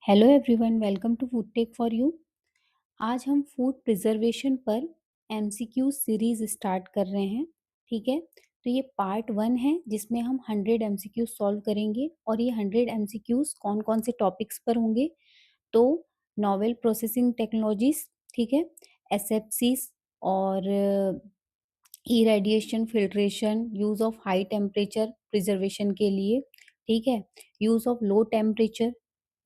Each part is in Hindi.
Hello everyone, welcome to food tech for you. आज हम फूड प्रिजर्वेशन पर एमसीक्यू सीरीज स्टार्ट कर रहे हैं। ठीक है, तो ये पार्ट 1 है जिसमें हम 100 एमसीक्यू सॉल्व करेंगे। और ये 100 एमसीक्यूज कौन कौन से टॉपिक्स पर होंगे? तो नोवेल प्रोसेसिंग टेक्नोलॉजीज, ठीक है, एसएफसीज और irradiation filtration, use of high temperature preservation के लिए, ठीक है, use of low temperature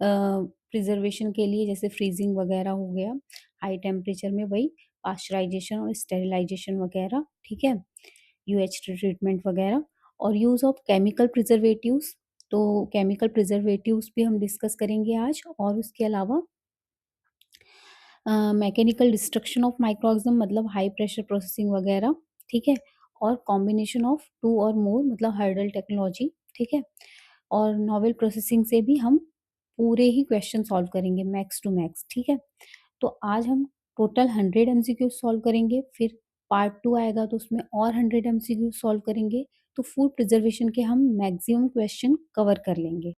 preservation के लिए जैसे फ्रीजिंग वगैरह हो गया, हाई टेम्परेचर में वही पास्चराइजेशन और स्टेरिलाइजेशन वगैरह, ठीक है, यूएच ट्रीटमेंट वगैरह, और यूज ऑफ केमिकल प्रिजर्वेटिव्स। तो केमिकल प्रिजर्वेटिव्स भी हम डिस्कस करेंगे आज। और उसके अलावा मैकेनिकल डिस्ट्रक्शन ऑफ माइक्रोऑर्गेनिज्म मतलब हाई प्रेशर प्रोसेसिंग वगैरह, ठीक है, और कॉम्बिनेशन ऑफ टू और मोर मतलब हर्डल टेक्नोलॉजी, ठीक है, और नॉवेल प्रोसेसिंग से भी हम पूरे ही क्वेश्चन सॉल्व करेंगे मैक्स टू मैक्स, ठीक है। तो आज हम टोटल 100 एमसीक्यू सॉल्व करेंगे, फिर पार्ट 2 आएगा तो उसमें और 100 एमसीक्यू सॉल्व करेंगे। तो फूड प्रिजर्वेशन के हम मैक्सिमम क्वेश्चन कवर कर लेंगे।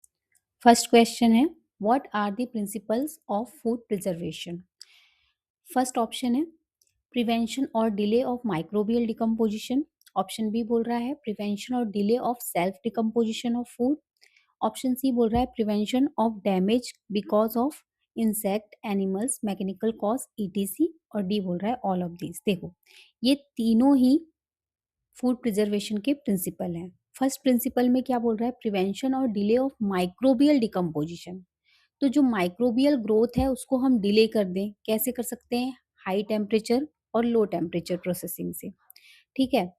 फर्स्ट क्वेश्चन है, what are the principles of food preservation? First option है प्रिवेंशन और delay of microbial decomposition. Option B बोल रहा है प्रिवेंशन और delay of self decomposition of food. Option C बोल रहा है prevention of damage because of insect, animals, mechanical cause etc. और डी बोल रहा है ऑल ऑफ दिस। देखो, ये तीनों ही फूड प्रिजर्वेशन के प्रिंसिपल हैं। फर्स्ट प्रिंसिपल में क्या बोल रहा है? प्रिवेंशन और डिले ऑफ माइक्रोबियल डिकम्पोजिशन। तो जो माइक्रोबियल ग्रोथ है उसको हम डिले कर दें, कैसे कर सकते हैं? हाई टेम्परेचर और लो टेम्परेचर प्रोसेसिंग से, ठीक है।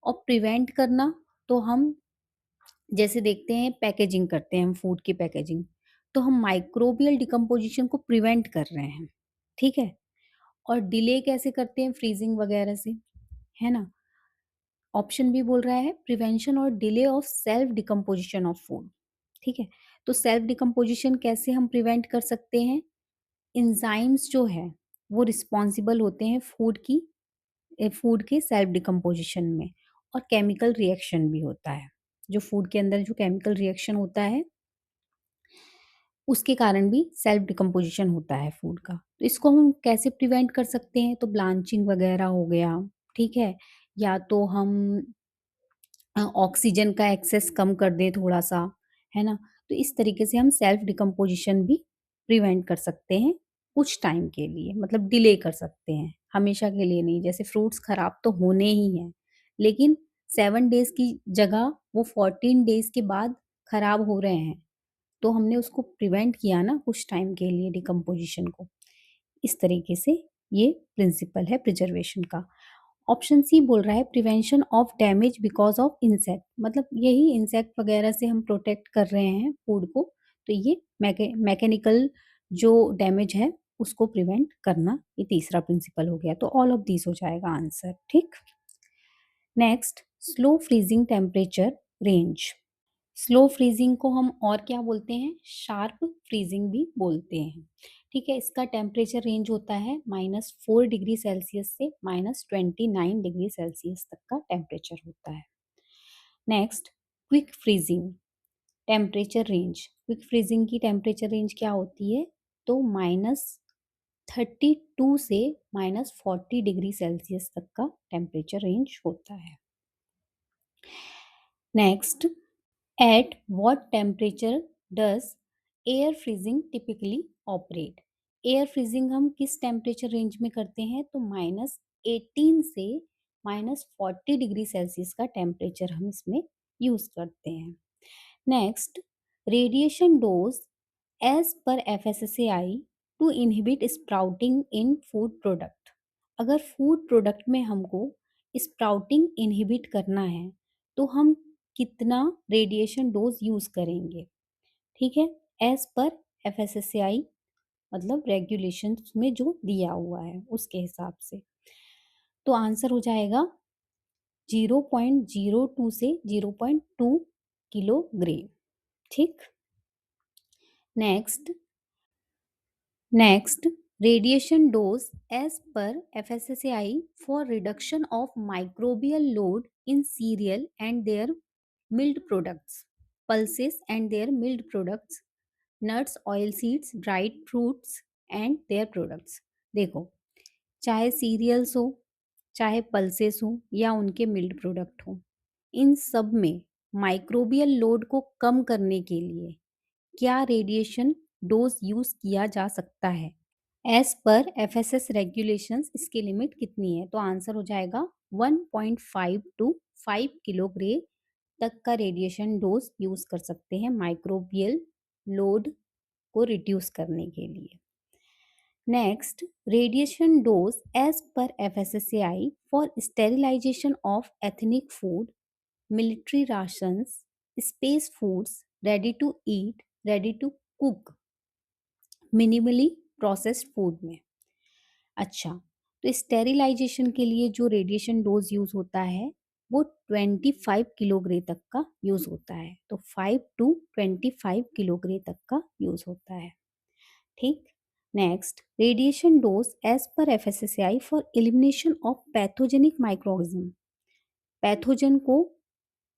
और प्रिवेंट करना, तो हम जैसे देखते हैं पैकेजिंग करते हैं हम फूड की पैकेजिंग, तो हम माइक्रोबियल डिकम्पोजिशन को प्रिवेंट कर रहे हैं, ठीक है। और डिले कैसे करते हैं? फ्रीजिंग वगैरह से, है ना। ऑप्शन भी बोल रहा है प्रिवेंशन और delay of self decomposition of food, ठीक है। तो सेल्फ डिकम्पोजिशन कैसे हम प्रिवेंट कर सकते हैं? एंजाइम्स जो है वो रिस्पॉन्सिबल होते हैं फूड के सेल्फ डिकम्पोजिशन में। और केमिकल रिएक्शन भी होता है, जो फूड के अंदर जो केमिकल रिएक्शन होता है उसके कारण भी सेल्फ डिकम्पोजिशन होता है फूड का। तो इसको हम कैसे प्रिवेंट कर सकते हैं? तो ब्लांचिंग वगैरह हो गया, ठीक है, या तो हम ऑक्सीजन का एक्सेस कम कर दें थोड़ा-सा, है ना? तो इस तरीके से हम सेल्फ डिकम्पोजिशन भी प्रिवेंट कर सकते हैं कुछ टाइम के लिए, मतलब डिले कर सकते हैं, हमेशा के लिए नहीं। जैसे फ्रूट्स खराब तो होने ही हैं, लेकिन 7 डेज़ की जगह वो 14 डेज़ के बाद खराब हो रहे हैं, तो हमने उसको प्रिवेंट किया ना कुछ टाइम के लिए डिकम्पोजिशन को। इस तरीके से ये प्रिंसिपल है प्रिजर्वेशन का। ऑप्शन सी बोल रहा है prevention of damage because of insect, मतलब यही इंसेक्ट वगैरह से हम प्रोटेक्ट कर रहे हैं फूड को। तो ये मैकेनिकल जो डैमेज है उसको प्रिवेंट करना, ये तीसरा प्रिंसिपल हो गया। तो ऑल ऑफ दिस हो जाएगा आंसर, ठीक। Next, slow freezing temperature range. Slow freezing को हम और क्या बोलते हैं? शार्प फ्रीजिंग भी बोलते हैं, ठीक है। इसका टेम्परेचर रेंज होता है -4 डिग्री सेल्सियस से -29 डिग्री सेल्सियस तक का टेम्परेचर होता है। Next, quick freezing temperature range. Quick freezing की टेम्परेचर रेंज क्या होती है? तो -32 से -40 डिग्री सेल्सियस तक का टेम्परेचर रेंज होता है। Next, at what temperature does air freezing typically operate? Air freezing हम किस टेम्परेचर रेंज में करते हैं? तो -18 से -40 डिग्री सेल्सियस का टेम्परेचर हम इसमें यूज करते हैं। Next, radiation dose as per FSSAI to inhibit sprouting in food product. अगर फूड प्रोडक्ट में हमको स्प्राउटिंग इनहिबिट करना है तो हम कितना रेडिएशन डोज यूज करेंगे? ठीक है, एज पर एफएसएसएआई मतलब रेगुलेशंस में जो दिया हुआ है उसके हिसाब से। तो आंसर हो जाएगा 0.02 से 0.2 किलोग्राम, ठीक। Next, radiation dose as per FSSAI for reduction of microbial load in cereal and their milled products, pulses and their milled products nuts, oil seeds, dried fruits and their products. देखो, चाहे सीरियल्स हो, चाहे पल्सेस हो या उनके मिल्ड प्रोडक्ट हो, इन सब में माइक्रोबियल लोड को कम करने के लिए क्या रेडिएशन डोज यूज किया जा सकता है? एज पर एफएसएस रेगुलेशंस इसकी लिमिट कितनी है? तो आंसर हो जाएगा 1.5 टू 5 किलोग्रे तक का रेडिएशन डोज यूज कर सकते हैं माइक्रोबियल लोड को रिड्यूस करने के लिए। Next, radiation dose as per FSSAI for sterilisation of ethnic food, military rations, space foods, ready to eat, ready to cook, minimally processed food में। अच्छा, तो स्टेरिलाइजेशन के लिए जो रेडिएशन डोज यूज होता है वो 25 किलोग्रे तक का यूज होता है। तो 5 टू 25 किलोग्रे तक का यूज होता है। ठीक। Next, radiation dose as per FSSAI for elimination of pathogenic microorganism, pathogen को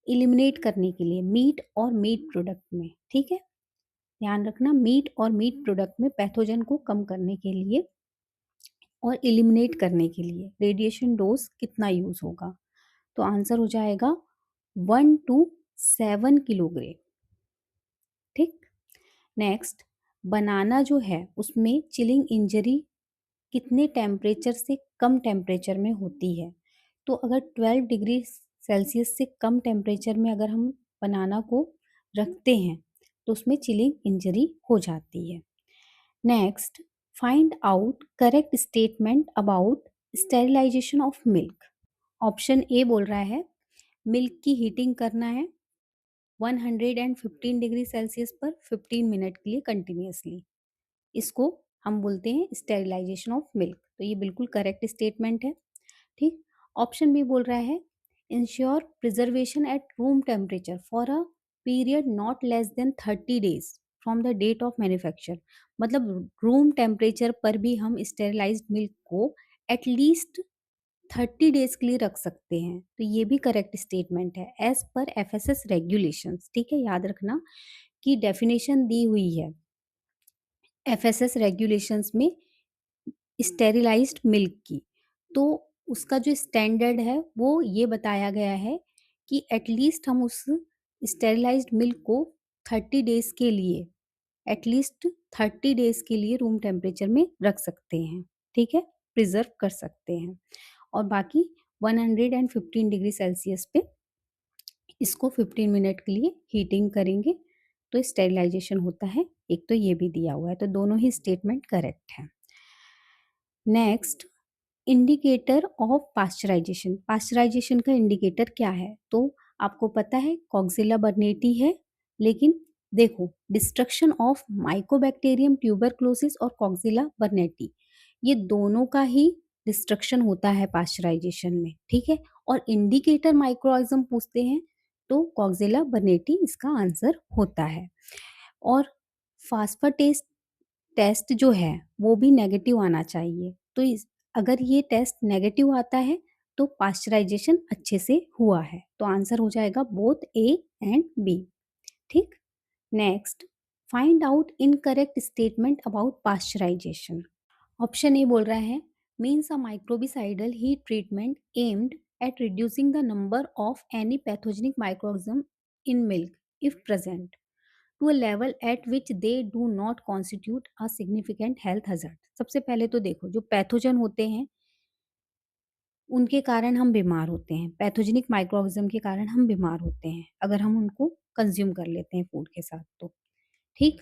एलिमिनेट करने के लिए मीट और मीट प्रोडक्ट में। ठीक है, ध्यान रखना, मीट और मीट प्रोडक्ट में पैथोजन को कम करने के लिए और एलिमिनेट करने के लिए रेडिएशन डोज कितना यूज होगा? तो आंसर हो जाएगा 1 टू 7 किलोग्रे। ठीक। नेक्स्ट, बनाना जो है उसमें चिलिंग इंजरी कितने टेम्परेचर से कम टेम्परेचर में होती है? तो अगर 12 डिग्री सेल्सियस से कम टेम्परेचर में अगर हम बनाना को रखते हैं तो उसमें चिलिंग इंजरी हो जाती है। Next, find out correct statement about sterilisation of milk. Option A बोल रहा है मिल्क की हीटिंग करना है 115 डिग्री सेल्सियस पर 15 मिनट के लिए कंटिन्यूअसली, इसको हम बोलते हैं स्टेरिलाइजेशन ऑफ मिल्क। तो ये बिल्कुल करेक्ट स्टेटमेंट है। ठीक। ऑप्शन बी बोल रहा है ensure preservation at room temperature for a period not less than 30 days from the date of manufacture. मतलब रूम टेम्परेचर पर भी हम स्टेरिलाइज्ड मिल्क को एटलीस्ट 30 डेज के लिए रख सकते हैं। तो ये भी करेक्ट स्टेटमेंट है एज पर एफएसएस रेगुलेशंस। ठीक है, याद रखना कि डेफिनेशन दी हुई है एफएसएस रेगुलेशंस में स्टेरिलाइज्ड मिल्क की। तो उसका जो स्टैंडर्ड है वो ये बताया गया है कि एटलीस्ट हम उस स्टेरिलाइज्ड मिल्क को 30 डेज के लिए एटलीस्ट 30 डेज के लिए रूम टेम्परेचर में रख सकते हैं। ठीक है, प्रिजर्व कर सकते हैं। और बाकी 115 डिग्री सेल्सियस पे इसको 15 मिनट के लिए हीटिंग करेंगे तो स्टेरिलाइजेशन होता है। एक तो ये भी दिया हुआ है, तो दोनों ही स्टेटमेंट करेक्ट है। Next, indicator of pasteurisation. Pasteurisation का इंडिकेटर क्या है? तो आपको पता है कॉक्सिला बर्नेटी है, लेकिन देखो डिस्ट्रक्शन ऑफ माइकोबैक्टीरियम ट्यूबरक्लोसिस और कॉक्सिला बर्नेटी, ये दोनों का ही डिस्ट्रक्शन होता है पास्चराइजेशन में। ठीक है, और इंडिकेटर माइक्रोऑर्गेनिज्म पूछते हैं तो कॉक्सिला बर्नेटी इसका आंसर होता है। और फास्फाटेस्ट टेस्ट जो है वो भी नेगेटिव आना चाहिए। तो अगर ये टेस्ट नेगेटिव आता है तो पास्चराइजेशन अच्छे से हुआ है। तो आंसर हो जाएगा बोथ ए एंड बी। ठीक। Next, find out incorrect statement about pasteurization. Option A बोल रहा है means a microbicidal heat treatment aimed at reducing the number of any pathogenic microorganism in milk if present to a level at which they do not constitute a significant health hazard. सबसे पहले तो देखो जो पैथोजन होते हैं उनके कारण हम बीमार होते हैं, पैथोजेनिक माइक्रोऑर्गेनिज्म के कारण हम बीमार होते हैं अगर हम उनको कंज्यूम कर लेते हैं फूड के साथ तो। ठीक।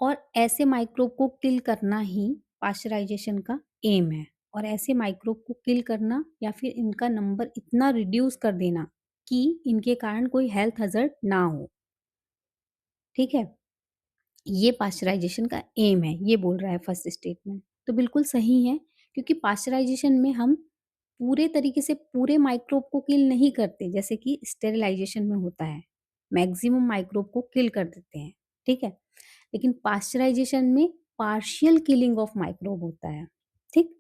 और ऐसे माइक्रोब को किल करना ही पाश्चराइजेशन का एम है। और ऐसे माइक्रोब को किल करना या फिर इनका नंबर इतना रिड्यूस कर देना कि इनके कारण कोई हेल्थ हज़ार्ड ना हो। ठीक है, ये पाश्चराइजेशन का एम है, ये बोल रहा है फर्स्ट स्टेटमेंट। तो बिल्कुल सही है, क्योंकि पाश्चराइजेशन में हम पूरे तरीके से पूरे माइक्रोब को किल नहीं करते जैसे कि स्टेरिलाइजेशन में होता है। मैक्सिमम माइक्रोब को किल कर देते हैं। ठीक है, लेकिन पाश्चराइजेशन में पार्शियल किलिंग ऑफ माइक्रोब होता है। ठीक।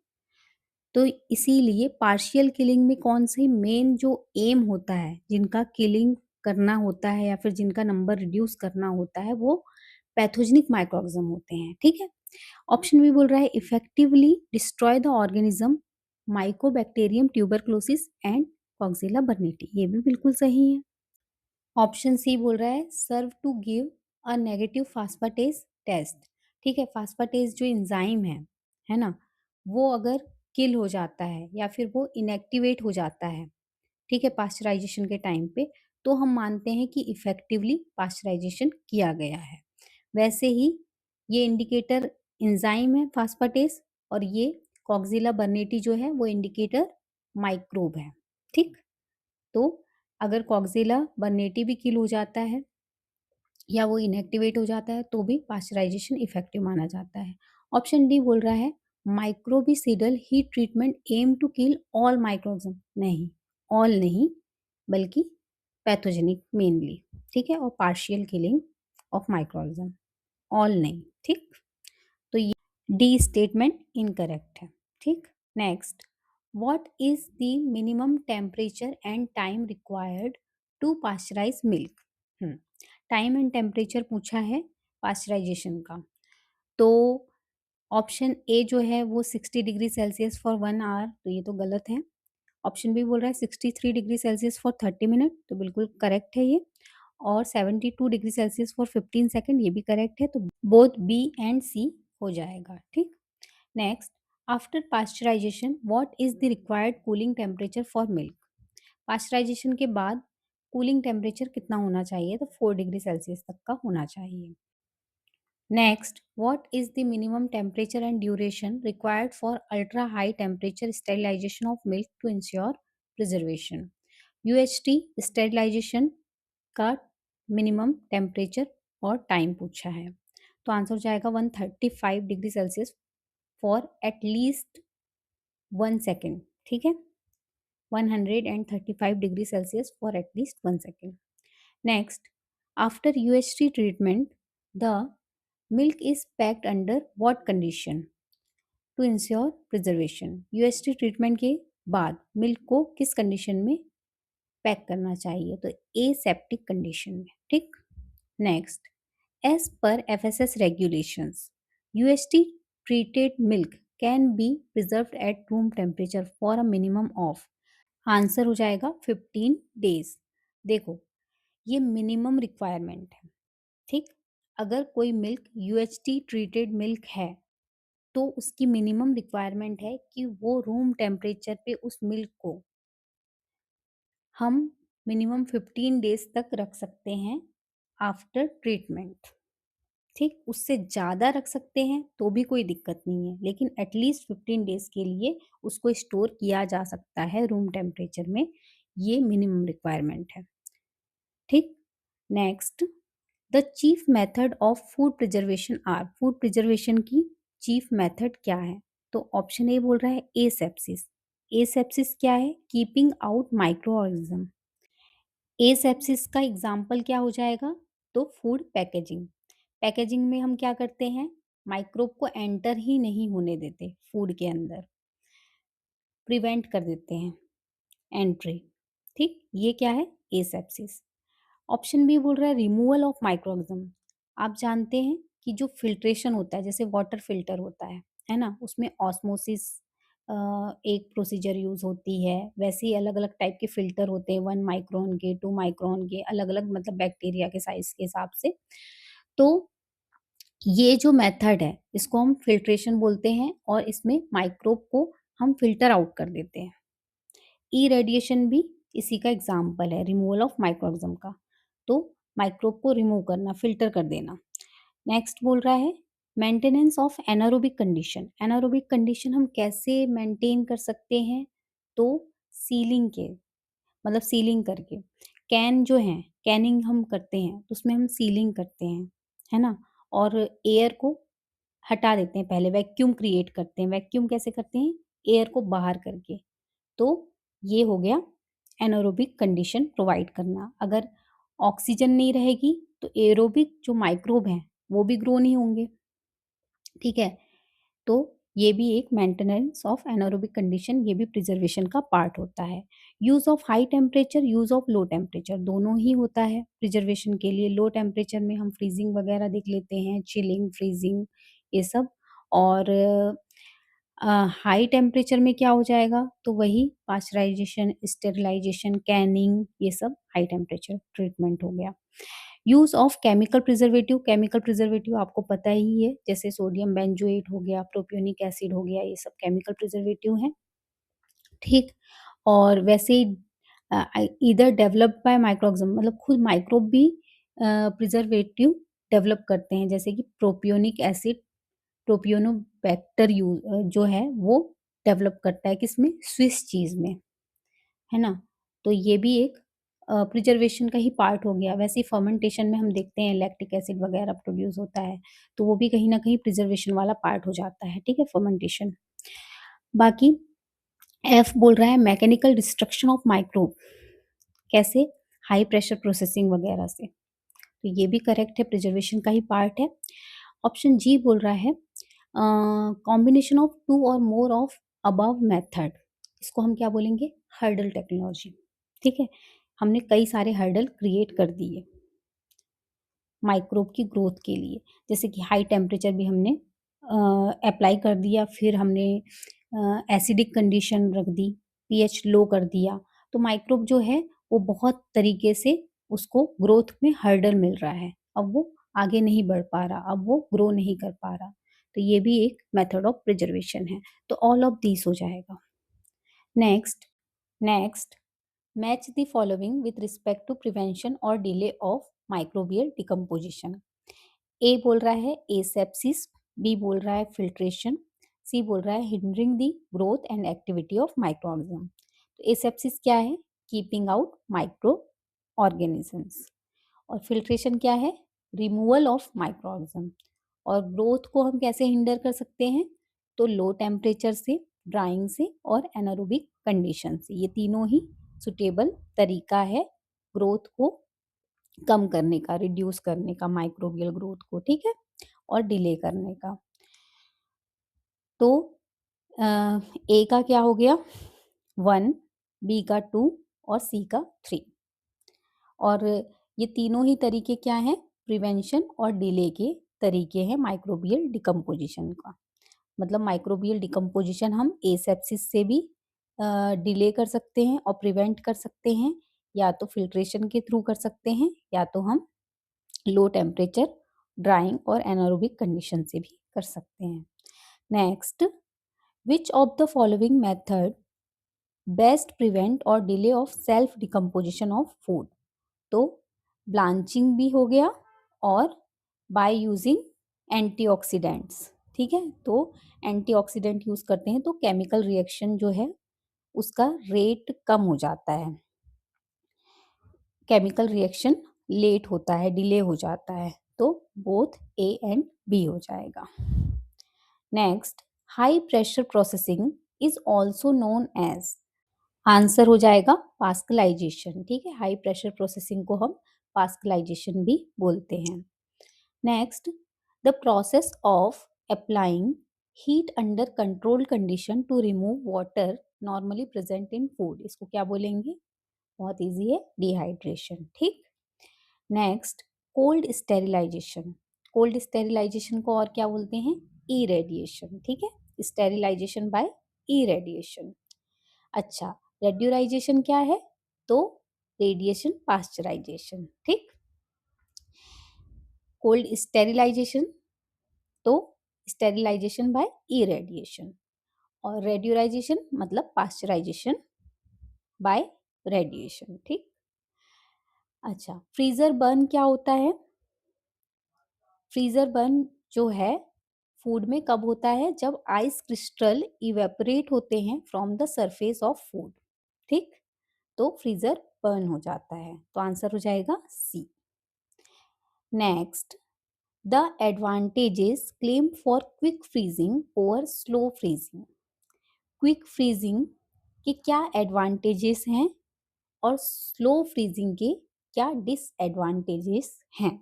तो इसीलिए पार्शियल किलिंग में कौन सी मेन जो एम होता है जिनका किलिंग करना होता है या फिर जिनका नंबर रिड्यूस करना होता है वो पैथोजेनिक माइक्रोऑर्गेनिज्म होते हैं, ठीक है। ऑप्शन बी बोल रहा है effectively destroy the organism Mycobacterium tuberculosis and Coxiella burnetii, ये भी बिल्कुल सही है। ऑप्शन सी बोल रहा है serve to give a negative phosphatase test, ठीक है। फास्फाटेस जो एंजाइम है ना, वो अगर किल हो जाता है या फिर वो इनएक्टिवेट हो जाता है, ठीक है, पास्चराइजेशन के टाइम पे, तो हम मानते हैं कि इफेक्टिवली पास्चराइजेशन किया गया है। वैसे ही ये इंडिकेटर एंजाइम है फास्फाटेस, और ये कॉक्सिला बर्नेटी जो है वो इंडिकेटर माइक्रोब है, ठीक। तो अगर कॉक्सिला बर्नेटी भी किल हो जाता है या वो इनएक्टिवेट हो जाता है तो भी पास्चराइजेशन इफेक्टिव माना जाता है। ऑप्शन डी बोल रहा है microbicidal heat treatment aim to kill all microorganism, नहीं, ऑल नहीं, बल्कि पैथोजेनिक मेनली, ठीक है, और partial killing of microorganism, all नहीं, ठीक। तो ये डी स्टेटमेंट इनकरेक्ट है, ठीक। Next, what is the minimum temperature and time required to pasteurise milk. Time and temperature पूछा है पास्चराइजेशन का, तो ऑप्शन ए जो है वो 60 डिग्री सेल्सियस फॉर 1 आवर, तो ये तो गलत है। ऑप्शन बी बोल रहा है 63 डिग्री सेल्सियस फॉर 30 मिनट, तो बिल्कुल करेक्ट है ये। और 72 डिग्री सेल्सियस फॉर 15 सेकेंड, ये भी करेक्ट है, तो बोथ बी एंड सी हो जाएगा, ठीक। Next, after pasteurisation what is the required cooling temperature for milk. Pasteurisation के बाद कूलिंग टेम्परेचर कितना होना चाहिए, तो 4 डिग्री सेल्सियस तक का होना चाहिए। Next, what is the minimum temperature and duration required for ultra high temperature sterilisation of milk to ensure preservation. UHT sterilisation का मिनिमम टेम्परेचर और टाइम पूछा है, तो आंसर हो जाएगा 135 degree Celsius for at least 1 second, ठीक है, 135 degree Celsius for at least 1 second. Next, after UHT treatment the milk is packed under what condition to ensure preservation. UHT treatment के बाद मिल्क को किस कंडीशन में पैक करना चाहिए, तो ए सेप्टिक कंडीशन में, ठीक। Next, as per FSS regulations UST treated milk can be preserved at room temperature for a minimum of, answer हो जाएगा 15 डेज। देखो, ये मिनिमम रिक्वायरमेंट है, ठीक। अगर कोई मिल्क यूएचटी ट्रीटेड मिल्क है तो उसकी मिनिमम रिक्वायरमेंट है कि वो रूम टेम्परेचर पे उस मिल्क को हम मिनिमम 15 डेज तक रख सकते हैं आफ्टर ट्रीटमेंट, ठीक। उससे ज़्यादा रख सकते हैं तो भी कोई दिक्कत नहीं है, लेकिन एटलीस्ट 15 डेज के लिए उसको स्टोर किया जा सकता है रूम टेम्परेचर में, ये मिनिमम रिक्वायरमेंट है, ठीक। Next, the chief method of food preservation are, food preservation की चीफ मेथड क्या है, तो ऑप्शन ए बोल रहा है एसेप्सिस। एसेप्सिस क्या है, keeping out micro organism. Asepsis का एग्जाम्पल क्या हो जाएगा, तो फूड पैकेजिंग। पैकेजिंग में हम क्या करते हैं, माइक्रोब को एंटर ही नहीं होने देते फूड के अंदर, प्रिवेंट कर देते हैं एंट्री, ठीक। ये क्या है, एसेप्सिस। ऑप्शन बी बोल रहा है रिमूवल ऑफ माइक्रोऑर्गेनिज्म। आप जानते हैं कि जो फिल्ट्रेशन होता है, जैसे वाटर फिल्टर होता है ना, उसमें ऑस्मोसिस एक प्रोसीजर यूज होती है, वैसे ही अलग अलग टाइप के फिल्टर होते हैं, 1 माइक्रोन के, 2 माइक्रोन के, अलग अलग मतलब बैक्टीरिया के साइज के हिसाब से। तो ये जो मेथड है इसको हम फिल्ट्रेशन बोलते हैं, और इसमें माइक्रोब को हम फिल्टर आउट कर देते हैं। ई रेडिएशन भी इसी का एग्जाम्पल है, रिमूवल ऑफ माइक्रोऑर्गेनिज्म का। तो माइक्रोब को रिमूव करना, फिल्टर कर देना। नेक्स्ट बोल रहा है maintenance of anaerobic condition. Anaerobic condition हम कैसे मेंटेन कर सकते हैं, तो सीलिंग के, मतलब सीलिंग करके, कैन जो है कैनिंग हम करते हैं तो उसमें हम सीलिंग करते हैं, है ना, और एयर को हटा देते हैं, पहले वैक्यूम क्रिएट करते हैं। वैक्यूम कैसे करते हैं, एयर को बाहर करके। तो ये हो गया एनारोबिक कंडीशन प्रोवाइड करना। अगर ऑक्सीजन नहीं रहेगी तो एरोबिक जो माइक्रोब हैं वो भी ग्रो नहीं होंगे, ठीक है। तो ये भी एक मेंटेनेंस ऑफ एनारोबिक कंडीशन, ये भी प्रिजर्वेशन का पार्ट होता है। Use of high temperature, use of low temperature दोनों ही होता है प्रिजर्वेशन के लिए। लो टेम्परेचर में हम फ्रीजिंग वगैरह देख लेते हैं, चिलिंग, फ्रीजिंग ये सब। और हाई टेम्परेचर में क्या हो जाएगा, तो वही पास्चराइजेशन, स्टेरिलाइजेशन, कैनिंग, ये सब हाई टेम्परेचर ट्रीटमेंट हो गया। यूज़ ऑफ केमिकल प्रिजर्वेटिव आपको पता ही है, जैसे सोडियम बेंजोएट हो गया, प्रोपियोनिक एसिड हो गया, ये सब केमिकल प्रिजर्वेटिव हैं, ठीक। और वैसे ही ईदर डेवलप्ड बाय माइक्रोऑर्गेनिज्म, मतलब खुद माइक्रोब भी प्रिजर्वेटिव डेवलप करते हैं, जैसे कि प्रोपियोनिक एसिड, प्रोपियोनोबैक्टर जो है वो डेवलप करता है किसमें, स्विस चीज़ में, है ना? तो ये भी एक प्रिजर्वेशन का ही पार्ट हो गया। वैसे ही फर्मेंटेशन में हम देखते हैं लैक्टिक एसिड वगैरह प्रोड्यूस होता है, तो वो भी कहीं न कहीं प्रिजर्वेशन वाला पार्ट हो जाता है, ठीक है, फर्मेंटेशन। बाकी एफ बोल रहा है मैकेनिकल डिस्ट्रक्शन ऑफ माइक्रोब, कैसे? हाई प्रेशर प्रोसेसिंग वगैरह से। तो ये भी करेक्ट है, प्रिजर्वेशन का ही पार्ट है। ऑप्शन जी बोल रहा है कॉम्बिनेशन ऑफ टू और मोर ऑफ अबव मेथड, इसको हम क्या बोलेंगे, हर्डल टेक्नोलॉजी, ठीक है। हमने कई सारे हर्डल क्रिएट कर दिए माइक्रोब की ग्रोथ के लिए, जैसे कि हाई टेम्परेचर भी हमने अप्लाई कर दिया, फिर हमने एसिडिक कंडीशन रख दी, पीएच लो कर दिया, तो माइक्रोब जो है वो बहुत तरीके से उसको ग्रोथ में हर्डल मिल रहा है, अब वो आगे नहीं बढ़ पा रहा, अब वो ग्रो नहीं कर पा रहा, तो ये भी एक मेथड ऑफ प्रिजर्वेशन है, तो ऑल ऑफ दीस हो जाएगा। Next next match the following with respect to prevention और delay of microbial decomposition. A बोल रहा है एसेप्सिस, बी बोल रहा है फिल्ट्रेशन, सी बोल रहा है hindering the growth and activity of microorganism. तो एसेप्सिस क्या है, कीपिंग आउट माइक्रो ऑर्गेनिजम्स, और फिल्ट्रेशन क्या है, रिमूवल ऑफ माइक्रोऑर्गेनिज्म। और ग्रोथ को हम कैसे हिंडर कर सकते हैं, तो लो टेम्परेचर से, ड्राइंग से और एनारोबिक कंडीशन से, ये तीनों ही सुटेबल तरीका है ग्रोथ को कम करने का, रिड्यूस करने का माइक्रोबियल ग्रोथ को, ठीक है, और डिले करने का। तो ए का क्या हो गया 1, बी का 2 और सी का 3। और ये तीनों ही तरीके क्या हैं, प्रिवेंशन और डिले के तरीके हैं माइक्रोबियल डिकम्पोजिशन का। मतलब माइक्रोबियल डिकम्पोजिशन हम एसेप्सिस से भी डिले कर सकते हैं और प्रिवेंट कर सकते हैं, या तो फिल्ट्रेशन के थ्रू कर सकते हैं, या तो हम लो टेम्परेचर, ड्राइंग और एनारोबिक कंडीशन से भी कर सकते हैं। Next, which of the following method best prevent और delay of self decomposition of food. तो ब्लांचिंग भी हो गया और बाय यूजिंग एंटीऑक्सीडेंट्स, ठीक है, तो एंटीऑक्सीडेंट यूज करते हैं तो केमिकल रिएक्शन जो है उसका रेट कम हो जाता है, केमिकल रिएक्शन लेट होता है, डिले हो जाता है, तो बोथ ए एंड बी हो जाएगा। Next, high pressure processing is also known as, answer हो जाएगा पास्कलाइजेशन, ठीक है, हाई प्रेशर प्रोसेसिंग को हम पास्कलाइजेशन भी बोलते हैं। Next, the process of applying heat under control condition to remove water normally present in food, इसको क्या बोलेंगे, बहुत इजी है, डिहाइड्रेशन, ठीक। Next, cold sterilisation, cold sterilisation को और क्या बोलते हैं, इरेडिएशन, ठीक है, स्टेरिलाइजेशन बाय इरेडिएशन। अच्छा, रेड्यूराइजेशन क्या है, तो रेडिएशन पास्चराइजेशन, ठीक। कोल्ड स्टेरिलाइजेशन तो स्टेरिलाइजेशन बाय इरेडिएशन, और रेड्यूराइजेशन मतलब पास्चराइजेशन बाय रेडिएशन, ठीक। अच्छा, फ्रीजर बर्न क्या होता है, फ्रीजर बर्न जो है फूड में कब होता है, जब आइस क्रिस्टल इवेपोरेट होते हैं from the surface of food, ठीक, तो फ्रीजर बर्न हो जाता है, तो आंसर हो जाएगा C. Next, the advantages claim for quick freezing और स्लो फ्रीजिंग, क्विक फ्रीजिंग के क्या एडवांटेजेस हैं और स्लो फ्रीजिंग के क्या डिसएडवांटेजेस हैं।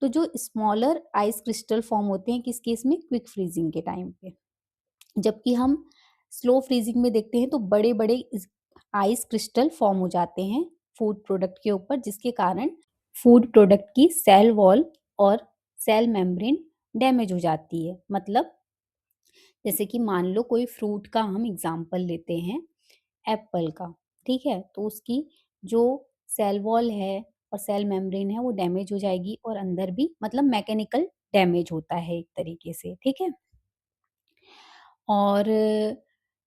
तो जो स्मॉलर आइस क्रिस्टल फॉर्म होते हैं किस केस में, क्विक फ्रीजिंग के टाइम पे, जबकि हम स्लो फ्रीजिंग में देखते हैं तो बड़े-बड़े आइस क्रिस्टल फॉर्म हो जाते हैं फूड प्रोडक्ट के ऊपर, जिसके कारण फूड प्रोडक्ट की सेल वॉल और सेल मेम्ब्रेन डैमेज हो जाती है। मतलब जैसे कि मान लो कोई फ्रूट का हम एग्जांपल लेते हैं, एप्पल का, ठीक है? तो उसकी जो सेल वॉल है और सेल मेम्ब्रेन है वो डैमेज हो जाएगी और अंदर भी मतलब मैकेनिकल डैमेज होता है एक तरीके से, ठीक है? और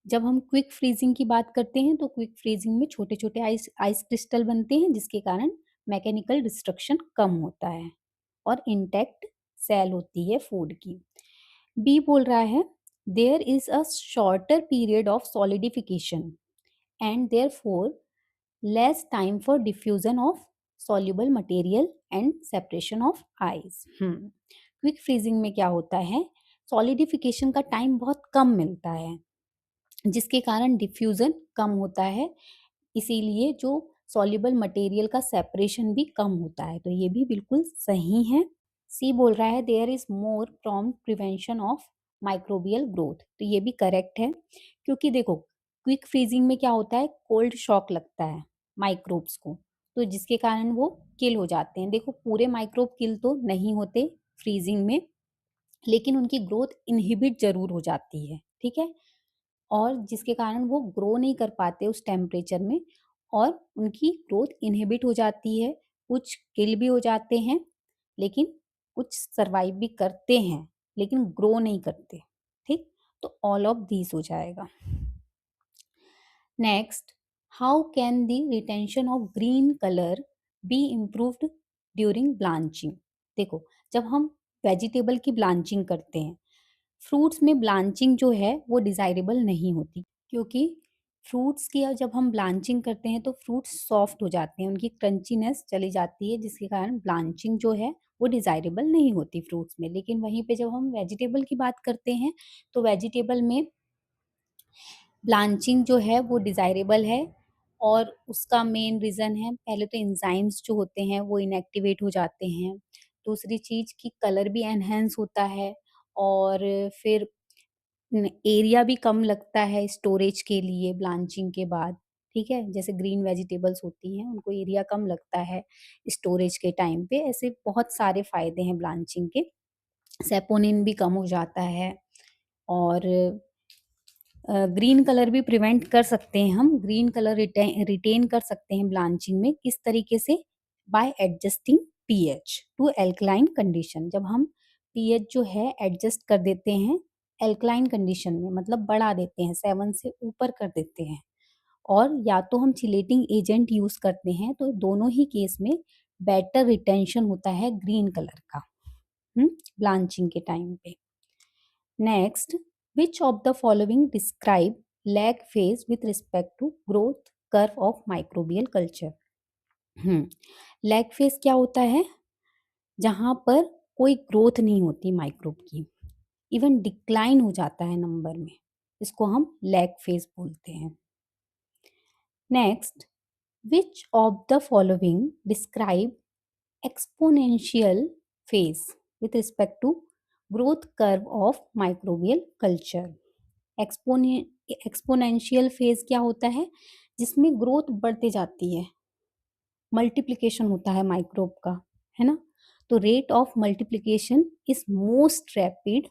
जब हम क्विक फ्रीजिंग की बात करते हैं तो क्विक फ्रीजिंग में छोटे-छोटे आइस आइस क्रिस्टल बनते हैं, जिसके कारण मैकेनिकल डिस्ट्रक्शन कम होता है और इंटैक्ट सेल होती है फूड की। बी बोल रहा है, there is a shorter period of solidification and therefore less time for diffusion of soluble material and separation of ice. Quick freezing में क्या होता है, सॉलिडिफिकेशन का टाइम बहुत कम मिलता है, जिसके कारण डिफ्यूजन कम होता है, इसीलिए जो सॉल्युबल मटेरियल का सेपरेशन भी कम होता है, तो ये भी बिल्कुल सही है। सी बोल रहा है, there is more prompt prevention of microbial growth, तो ये भी करेक्ट है, क्योंकि देखो क्विक फ्रीजिंग में क्या होता है, कोल्ड शॉक लगता है माइक्रोब्स को, तो जिसके कारण वो किल हो जाते हैं। देखो पूरे माइक्रोब किल तो नहीं होते फ्रीजिंग में, लेकिन उनकी ग्रोथ इनहिबिट जरूर हो जाती है, ठीक है? और जिसके कारण वो ग्रो नहीं कर पाते उस टेम्परेचर में और उनकी ग्रोथ इनहिबिट हो जाती है, कुछ किल भी हो जाते हैं, लेकिन कुछ सर्वाइव भी करते हैं, लेकिन ग्रो नहीं करते, ठीक? तो ऑल ऑफ दीज हो जाएगा। Next, how can the retention of green colour be improved during blanching? देखो, जब हम वेजिटेबल की ब्लांचिंग करते हैं, फ्रूट्स में ब्लांचिंग जो है वो डिज़ायरेबल नहीं होती, क्योंकि फ्रूट्स की जब हम ब्लांचिंग करते हैं तो फ्रूट्स सॉफ्ट हो जाते हैं, उनकी क्रंचीनेस चली जाती है, जिसके कारण ब्लांचिंग जो है वो डिज़ायरेबल नहीं होती फ्रूट्स में। लेकिन वहीं पे जब हम वेजिटेबल की बात करते हैं तो वेजिटेबल में ब्लांचिंग जो है वो डिज़ायरेबल है और उसका मेन रीज़न है, पहले तो एंजाइम्स जो होते हैं वो इनएक्टिवेट हो जाते हैं। दूसरी चीज़ कि कलर भी एनहांस होता है और फिर एरिया भी कम लगता है स्टोरेज के लिए ब्लांचिंग के बाद, ठीक है? जैसे ग्रीन वेजिटेबल्स होती हैं, उनको एरिया कम लगता है स्टोरेज के टाइम पे। ऐसे बहुत सारे फ़ायदे हैं ब्लांचिंग के। सेपोनिन भी कम हो जाता है और ग्रीन कलर भी प्रिवेंट कर सकते हैं हम, ग्रीन कलर रिटेन कर सकते हैं ब्लांचिंग में। किस तरीके से? By adjusting pH to alkaline condition. जब हम पीएच जो है एडजस्ट कर देते हैं एल्कलाइन कंडीशन में, मतलब बढ़ा देते हैं, 7 से ऊपर कर देते हैं, और या तो हम चिलेटिंग एजेंट यूज करते हैं, तो दोनों ही केस में बेटर रिटेंशन होता है ग्रीन कलर का ब्लांचिंग के टाइम पे। Next, which of the following describe lag phase with respect to growth curve of microbial culture? Lag phase क्या होता है? जहां पर कोई ग्रोथ नहीं होती माइक्रोब की, इवन डिक्लाइन हो जाता है नंबर में, इसको हम लैग फेज बोलते हैं। Next, which of the following describe exponential phase with respect to growth curve of microbial culture? एक्सपोने एक्सपोनेंशियल फेज क्या होता है? जिसमें ग्रोथ बढ़ते जाती है, मल्टीप्लिकेशन होता है माइक्रोब का, है ना? तो rate of multiplication is most rapid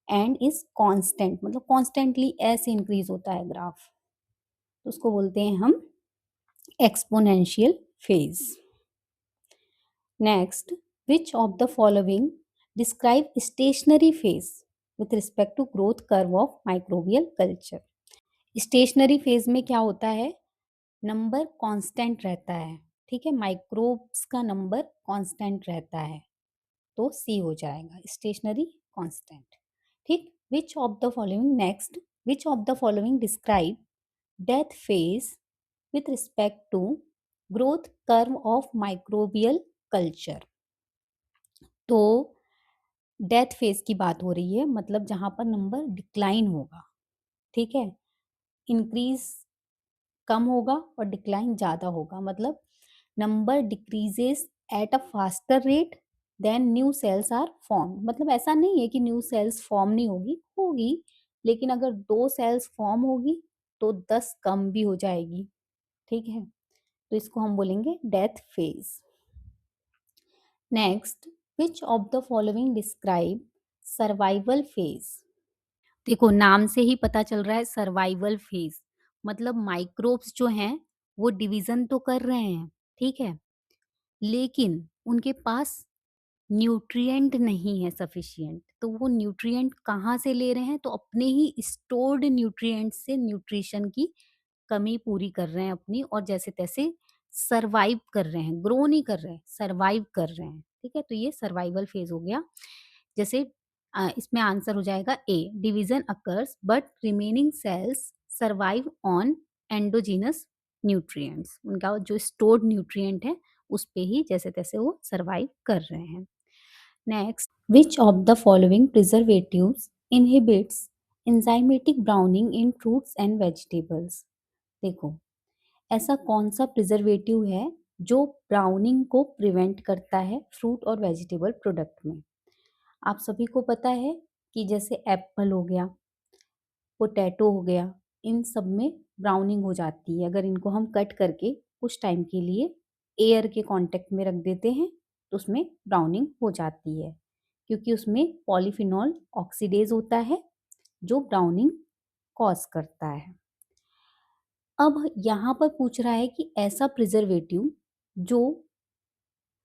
and is constant, मतलब कॉन्स्टेंटली ऐसे इंक्रीज होता है ग्राफ, तो उसको बोलते हैं हम exponential phase. Next, which of the following describe stationary phase with respect to growth curve of microbial culture? Stationary phase में क्या होता है? नंबर कांस्टेंट रहता है, ठीक है? माइक्रोब्स का नंबर कांस्टेंट रहता है, तो सी हो जाएगा, स्टेशनरी कांस्टेंट, ठीक? Which of the following, next, which of the following describe death phase with respect to growth curve of microbial culture? तो डेथ फेज की बात हो रही है, मतलब जहां पर नंबर डिक्लाइन होगा, ठीक है? इंक्रीज कम होगा और डिक्लाइन ज़्यादा होगा, मतलब number decreases at a faster rate than new cells are form. मतलब ऐसा नहीं है कि न्यू सेल्स फॉर्म नहीं होगी, होगी, लेकिन अगर 2 सेल्स फॉर्म होगी तो 10 कम भी हो जाएगी, ठीक है? तो इसको हम बोलेंगे death phase. Next, which of the following describe survival phase? देखो नाम से ही पता चल रहा है सर्वाइवल फेज, मतलब माइक्रोब्स जो हैं वो डिवीजन तो कर रहे हैं, ठीक है, लेकिन उनके पास न्यूट्रिएंट नहीं है सफिशिएंट। तो वो न्यूट्रिएंट कहाँ से ले रहे हैं? तो अपने ही स्टोर्ड न्यूट्रिएंट से न्यूट्रिशन की कमी पूरी कर रहे हैं अपनी, और जैसे तैसे सरवाइव कर रहे हैं, ग्रो नहीं कर रहे, सरवाइव कर रहे हैं, ठीक है? तो ये सर्वाइवल फेज हो गया। जैसे इसमें आंसर हो जाएगा A, division occurs but remaining cells survive on endogenous nutrients. उनका जो स्टोर्ड न्यूट्रिएंट है उस पे ही जैसे तैसे वो सर्वाइव कर रहे हैं। Next, which of the following preservatives inhibits enzymatic browning in fruits and vegetables? देखो, ऐसा कौन सा प्रिजर्वेटिव है जो ब्राउनिंग को प्रिवेंट करता है फ्रूट और वेजिटेबल प्रोडक्ट में? आप सभी को पता है कि जैसे एप्पल हो गया, पोटैटो हो गया, इन सब में ब्राउनिंग हो जाती है अगर इनको हम कट करके कुछ टाइम के लिए एयर के कांटेक्ट में रख देते हैं तो उसमें ब्राउनिंग हो जाती है, क्योंकि उसमें पॉलीफिनॉल ऑक्सीडेज होता है जो ब्राउनिंग कॉज करता है। अब यहाँ पर पूछ रहा है कि ऐसा प्रिजर्वेटिव जो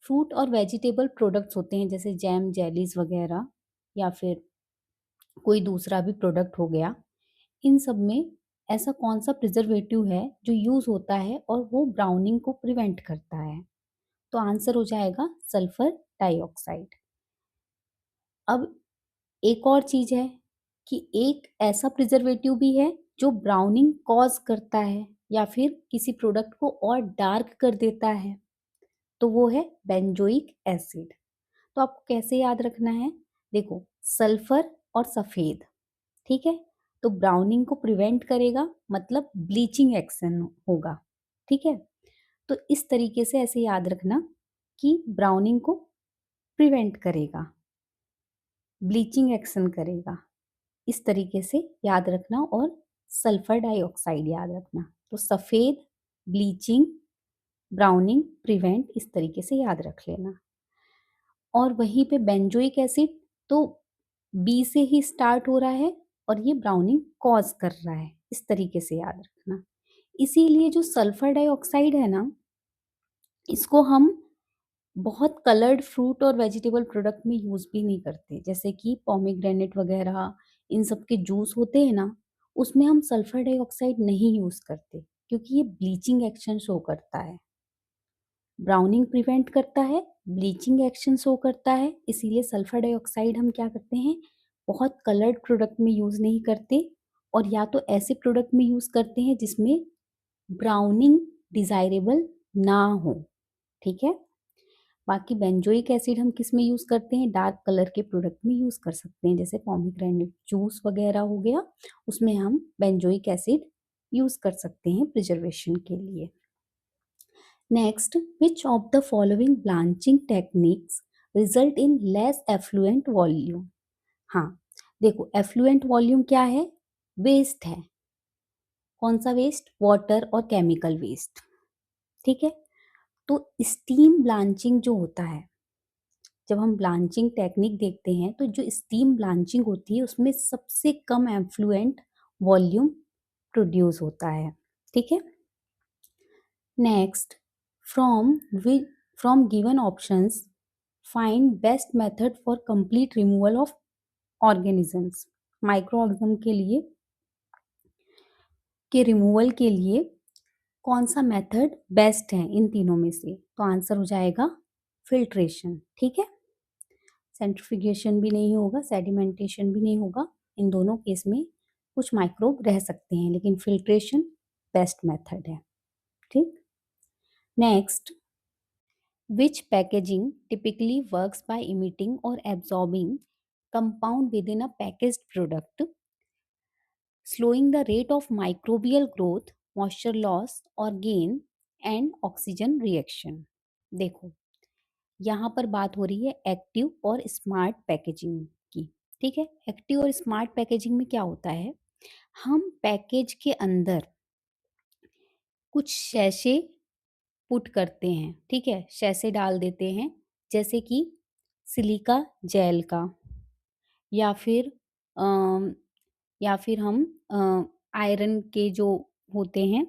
फ्रूट और वेजिटेबल प्रोडक्ट्स होते हैं जैसे जैम, जेलीज वगैरह, या फिर कोई दूसरा भी प्रोडक्ट हो गया, इन सब में ऐसा कौन सा प्रिजर्वेटिव है जो यूज होता है और वो ब्राउनिंग को प्रिवेंट करता है? तो आंसर हो जाएगा सल्फर डाइऑक्साइड। अब एक और चीज है कि एक ऐसा प्रिजर्वेटिव भी है जो ब्राउनिंग कॉज करता है या फिर किसी प्रोडक्ट को और डार्क कर देता है, तो वो है बेंजोइक एसिड। तो आपको कैसे याद रखना है? देखो, सल्फर और सफेद, ठीक है, तो ब्राउनिंग को प्रिवेंट करेगा, मतलब ब्लीचिंग एक्शन होगा, ठीक है? तो इस तरीके से ऐसे याद रखना कि ब्राउनिंग को प्रिवेंट करेगा, ब्लीचिंग एक्शन करेगा, इस तरीके से याद रखना, और सल्फर डाइऑक्साइड याद रखना। तो सफेद, ब्लीचिंग, ब्राउनिंग, प्रिवेंट, इस तरीके से याद रख लेना। और वहीं पे बेंजोइक एसिड तो बी से ही स्टार्ट हो रहा है और ये ब्राउनिंग कॉज कर रहा है, इस तरीके से याद रखना। इसीलिए जो सल्फर डाइऑक्साइड है ना, इसको हम बहुत कलर्ड फ्रूट और वेजिटेबल प्रोडक्ट में यूज भी नहीं करते, जैसे कि पोमीग्रेनेट वगैरह, इन सब के जूस होते हैं ना, उसमें हम सल्फर डाइऑक्साइड नहीं यूज करते, क्योंकि ये ब्लीचिंग एक्शन शो करता है, ब्राउनिंग प्रिवेंट करता है, ब्लीचिंग एक्शन शो करता है। इसीलिए सल्फर डाइऑक्साइड हम क्या करते हैं, बहुत कलर्ड प्रोडक्ट में यूज नहीं करते, और या तो ऐसे प्रोडक्ट में यूज करते हैं जिसमें ब्राउनिंग डिजायरेबल ना हो, ठीक है? बाकी बेंजोइक एसिड हम किस में यूज करते हैं, डार्क कलर के प्रोडक्ट में यूज कर सकते हैं, जैसे पोमीग्रेनेट जूस वगैरह हो गया, उसमें हम बेंजोइक एसिड यूज कर सकते हैं प्रिजर्वेशन के लिए। Next, which of the following blanching techniques result in less effluent volume? हाँ, देखो effluent volume क्या है, वेस्ट है। कौन सा वेस्ट? वाटर और केमिकल वेस्ट, ठीक है? तो स्टीम ब्लांचिंग जो होता है, जब हम ब्लांचिंग टेक्निक देखते हैं तो जो स्टीम ब्लांचिंग होती है उसमें सबसे कम एफ्लुएंट वॉल्यूम प्रोड्यूस होता है, ठीक है? Next, from from given options, find best method for complete removal of organisms. Micro organism के रिमूवल के लिए कौन सा मेथड बेस्ट है इन तीनों में से? तो आंसर हो जाएगा फिल्ट्रेशन, ठीक है? सेंट्रिफिकेशन भी नहीं होगा, सेडिमेंटेशन भी नहीं होगा, इन दोनों केस में कुछ माइक्रोब रह सकते हैं, लेकिन फिल्ट्रेशन बेस्ट मेथड है, ठीक? Next, which packaging typically works by emitting or absorbing compound within a packaged product, slowing the rate of microbial growth, moisture loss or gain and oxygen reaction? देखो, यहाँ पर बात हो रही है एक्टिव और स्मार्ट पैकेजिंग की। ठीक है? एक्टिव और स्मार्ट पैकेजिंग में क्या होता है, हम पैकेज के अंदर कुछ शैसे पुट करते हैं, ठीक है? शैसे डाल देते हैं, जैसे कि सिलिका जेल का, या फिर अम, या फिर हम आयरन के जो होते हैं,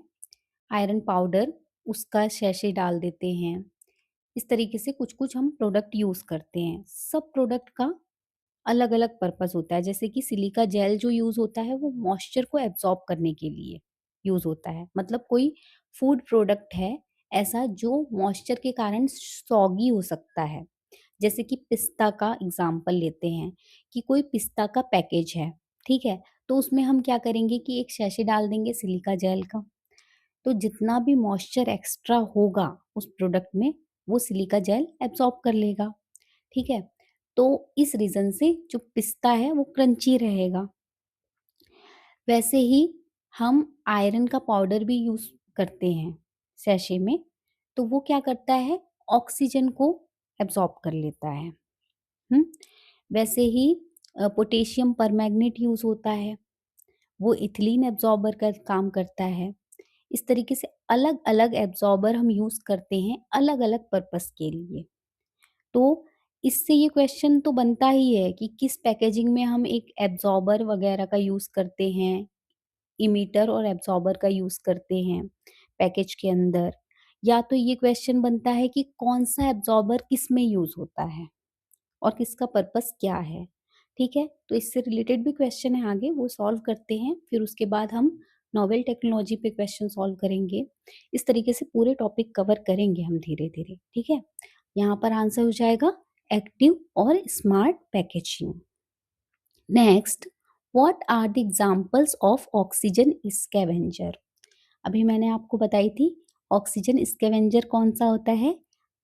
आयरन पाउडर, उसका शैसे डाल देते हैं। इस तरीके से कुछ-कुछ हम प्रोडक्ट यूज़ करते हैं। सब प्रोडक्ट का अलग-अलग पर्पस होता है। जैसे कि सिलिका जेल जो यूज़ होता है वो मॉइस्चर को एब्ज़ॉर्ब करने के लिए यूज़ होता है। मतलब कोई फूड प्रोडक्ट है ऐसा जो मॉइस्चर के कारण सॉगी हो सकता है। जैसे कि पिस्ता का एग्ज़ाम्पल लेते हैं कि कोई पिस्ता का पैकेज है, ठीक है? तो उसमें हम क्या करेंगे कि एक सैशे डाल देंगे सिलिका जेल का। तो जितना भी मॉइस्चर एक्स्ट्रा होगा उस प्रोडक्ट में, वो सिलिका जेल एब्ज़ॉर्ब कर लेगा, ठीक है? तो इस रीज़न से जो पिस्ता है वो क्रंची रहेगा। वैसे ही हम आयरन का पाउडर भी यूज़ करते हैं सैशे में, तो वो क्या करता है, ऑक्सीजन को एब्ज़ॉर्ब कर लेता है। हुँ? वैसे ही पोटेशियम परमैंगनेट यूज़ होता है, वो इथिलीन एब्ज़ॉर्बर का काम करता है। इस तरीके से अलग-अलग एब्ज़ॉर्बर हम यूज़ करते हैं अलग-अलग पर्पस के लिए। तो इससे ये क्वेश्चन तो बनता ही है कि किस पैकेजिंग में हम एक एब्ज़ॉर्बर वग़ैरह का यूज़ करते हैं, इमिटर और एब्ज़ॉर्बर का यूज़ करते हैं पैकेज के अंदर। या तो ये क्वेश्चन बनता है कि कौन-सा एब्ज़ॉर्बर किस में यूज़ होता है और किसका पर्पस क्या है, ठीक है? तो इससे रिलेटेड भी क्वेश्चन है आगे, वो सॉल्व करते हैं, फिर उसके बाद हम नोवेल टेक्नोलॉजी पे क्वेश्चन सॉल्व करेंगे। इस तरीके से पूरे टॉपिक कवर करेंगे हम धीरे-धीरे, ठीक है? यहाँ पर आंसर हो जाएगा एक्टिव और smart packaging. Next, what are the examples of oxygen scavenger? अभी मैंने आपको बताई थी ऑक्सीजन स्कैवेंजर कौन-सा होता है?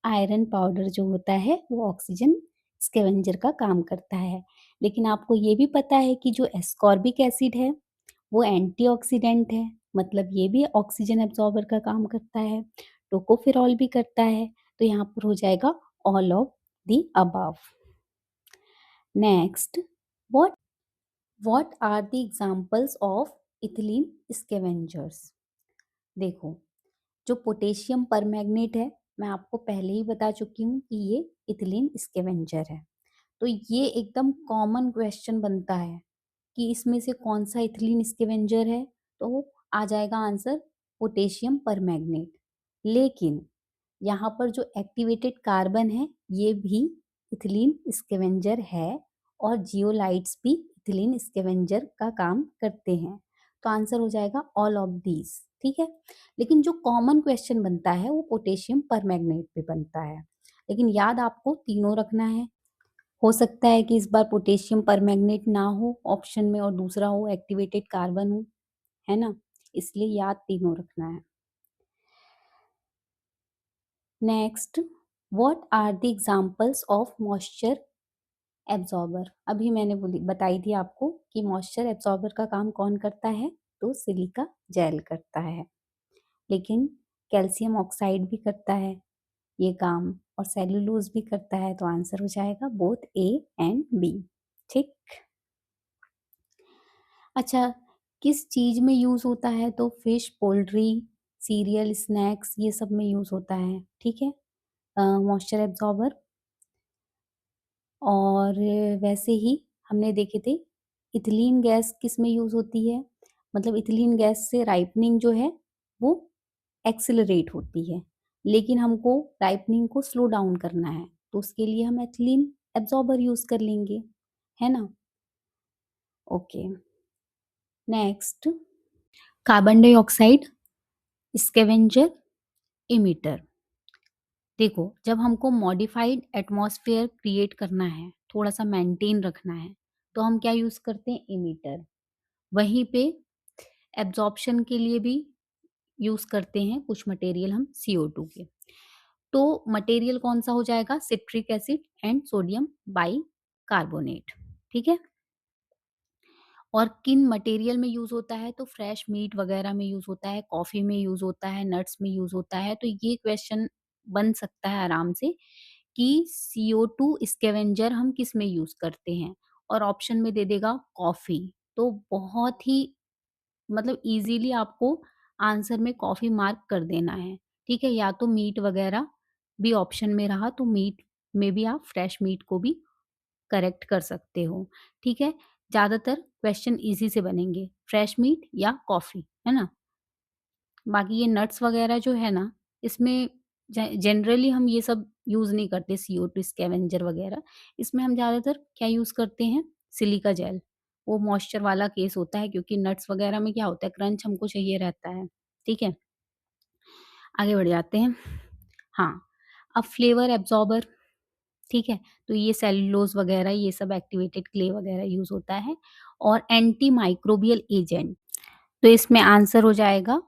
आयरन पाउडर जो होता है वो ऑक्सीजन स्कैवेंजर का काम करता है। लेकिन आपको ये भी पता है कि जो एस्कॉर्बिक एसिड है वो एंटीऑक्सीडेंट है, मतलब ये भी ऑक्सीजन एब्जॉर्बर का काम करता है। टोकोफेरॉल भी करता है, तो यहाँ पर हो जाएगा all of the above. Next, what what are the examples of ethylene scavengers? देखो, जो पोटेशियम परमैंगनेट है, मैं आपको पहले ही बता चुकी हूँ कि ये इथिलीन स्कैवेंजर है। तो ये एकदम कॉमन क्वेश्चन बनता है कि इसमें से कौन-सा इथिलीन स्कैवेंजर है? तो आ जाएगा आंसर पोटेशियम परमैंगनेट। लेकिन यहाँ पर जो एक्टिवेटेड कार्बन है, ये भी इथिलीन स्कैवेंजर है और जियोलाइट्स भी इथिलीन स्कैवेंजर का काम करते हैं। तो आंसर हो जाएगा ऑल ऑफ दीज़, ठीक है? लेकिन जो कॉमन क्वेश्चन बनता है वो पोटेशियम परमैंगनेट पे बनता है। लेकिन याद आपको तीनों रखना है। हो सकता है कि इस बार पोटेशियम परमैंगनेट ना हो ऑप्शन में और दूसरा हो एक्टिवेटेड कार्बन हो, है ना? इसलिए याद तीनों रखना है। Next, what are the examples of moisture absorber? अभी मैंने बोली बताई थी आपको कि मॉइस्चर एब्जॉर्बर का काम कौन करता है? तो सिलिका जेल करता है। लेकिन कैल्शियम ऑक्साइड भी करता है ये काम और सेल्यूलोज भी करता है, तो आंसर हो जाएगा बोथ ए एंड बी, ठीक? अच्छा, किस चीज़ में यूज़ होता है? तो फिश, पोल्ट्री, सीरियल, स्नैक्स, ये सब में यूज़ होता है, ठीक है? Moisture absorber. और वैसे ही हमने देखे थे इथिलीन गैस किस में यूज़ होती है? मतलब इथिलीन गैस से राइपनिंग जो है वो एक्सेलरेट होती है, लेकिन हमको राइपनिंग को स्लो डाउन करना है, तो उसके लिए हम एथिलीन एब्ज़ॉर्बर यूज़ कर लेंगे, है ना? Okay, next, carbon dioxide scavenger, emitter. देखो, जब हमको मॉडिफाइड एटमॉस्फेयर क्रिएट करना है, थोड़ा-सा मेंटेन रखना है, तो हम क्या यूज़ करते हैं? इमिटर। वहीं पे एब्ज़ॉर्प्शन के लिए भी यूज़ करते हैं कुछ मटेरियल हम CO2 के। तो मटेरियल कौन-सा हो जाएगा? Citric acid and sodium bicarbonate, ठीक है? और किन मटेरियल में यूज़ होता है? तो फ्रेश मीट वगैरह में यूज़ होता है, कॉफ़ी में यूज़ होता है, नट्स में यूज़ होता है। तो ये क्वेश्चन बन सकता है आराम से कि CO2 स्कैवेंजर हम किस में यूज़ करते हैं? और ऑप्शन में दे देगा कॉफ़ी। तो बहुत ही मतलब ईज़िली आपको आंसर में कॉफ़ी मार्क कर देना है, ठीक है? या तो मीट वग़ैरह भी ऑप्शन में रहा तो मीट में भी आप फ्रेश मीट को भी करेक्ट कर सकते हो, ठीक है? ज़्यादातर क्वेश्चन इजी से बनेंगे, फ्रेश मीट या कॉफ़ी, है ना? बाकी ये नट्स वगैरह जो है ना, इसमें जनरली हम ये सब यूज़ नहीं करते CO2 स्कैवेंजर वगैरह। इसमें हम ज़्यादातर क्या यूज़ करते हैं, सिलिका जेल। वो मॉइस्चर वाला केस होता है क्योंकि नट्स वगैरह में क्या होता है, क्रंच हमको चाहिए रहता है, ठीक है? आगे बढ़ जाते हैं। हाँ, अब फ्लेवर एब्ज़ॉर्बर, ठीक है? तो ये सेलुलोज़ वगैरह ये सब एक्टिवेटेड क्ले वगैरह यूज़ होता है और एंटी माइक्रोबियल एजेंट, तो इसमें आंसर हो जाएगा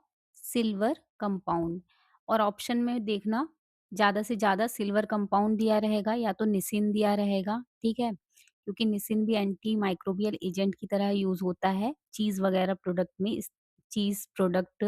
सिल्वर कंपाउंड। और ऑप्शन में देखना, ज़्यादा से ज़्यादा सिल्वर कंपाउंड दिया रहेगा या तो निसिन दिया रहेगा, ठीक है? क्योंकि निसिन भी एंटी माइक्रोबियल एजेंट की तरह यूज़ होता है चीज़ वगैरह प्रोडक्ट में। इस चीज़ प्रोडक्ट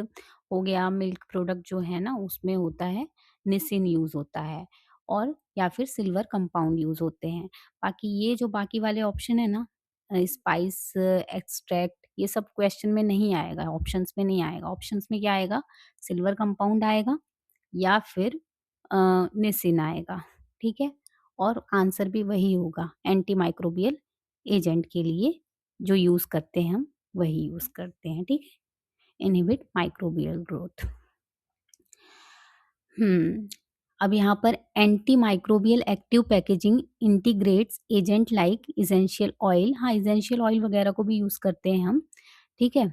हो गया, मिल्क प्रोडक्ट जो है ना उसमें होता है, निसिन यूज़ होता है और या फिर सिल्वर कंपाउंड यूज़ होते हैं। बाकी ये जो बाकी वाले ऑप्शन है ना, स्पाइस एक्सट्रैक्ट, ये सब क्वेश्चन में नहीं आएगा, ऑप्शंस में नहीं आएगा। ऑप्शंस में क्या आएगा, सिल्वर कंपाउंड आएगा या फिर निसिन आएगा, ठीक है? और आंसर भी वही होगा, एंटी माइक्रोबियल एजेंट के लिए जो यूज़ करते हैं हम, वही यूज़ करते हैं, ठीक है? Inhibit microbial growth. हुँ। अब यहाँ पर anti microbial active packaging integrates agent like essential oil, हाँ, एसेंशियल ऑयल वगैरह को भी यूज़ करते हैं हम, ठीक है?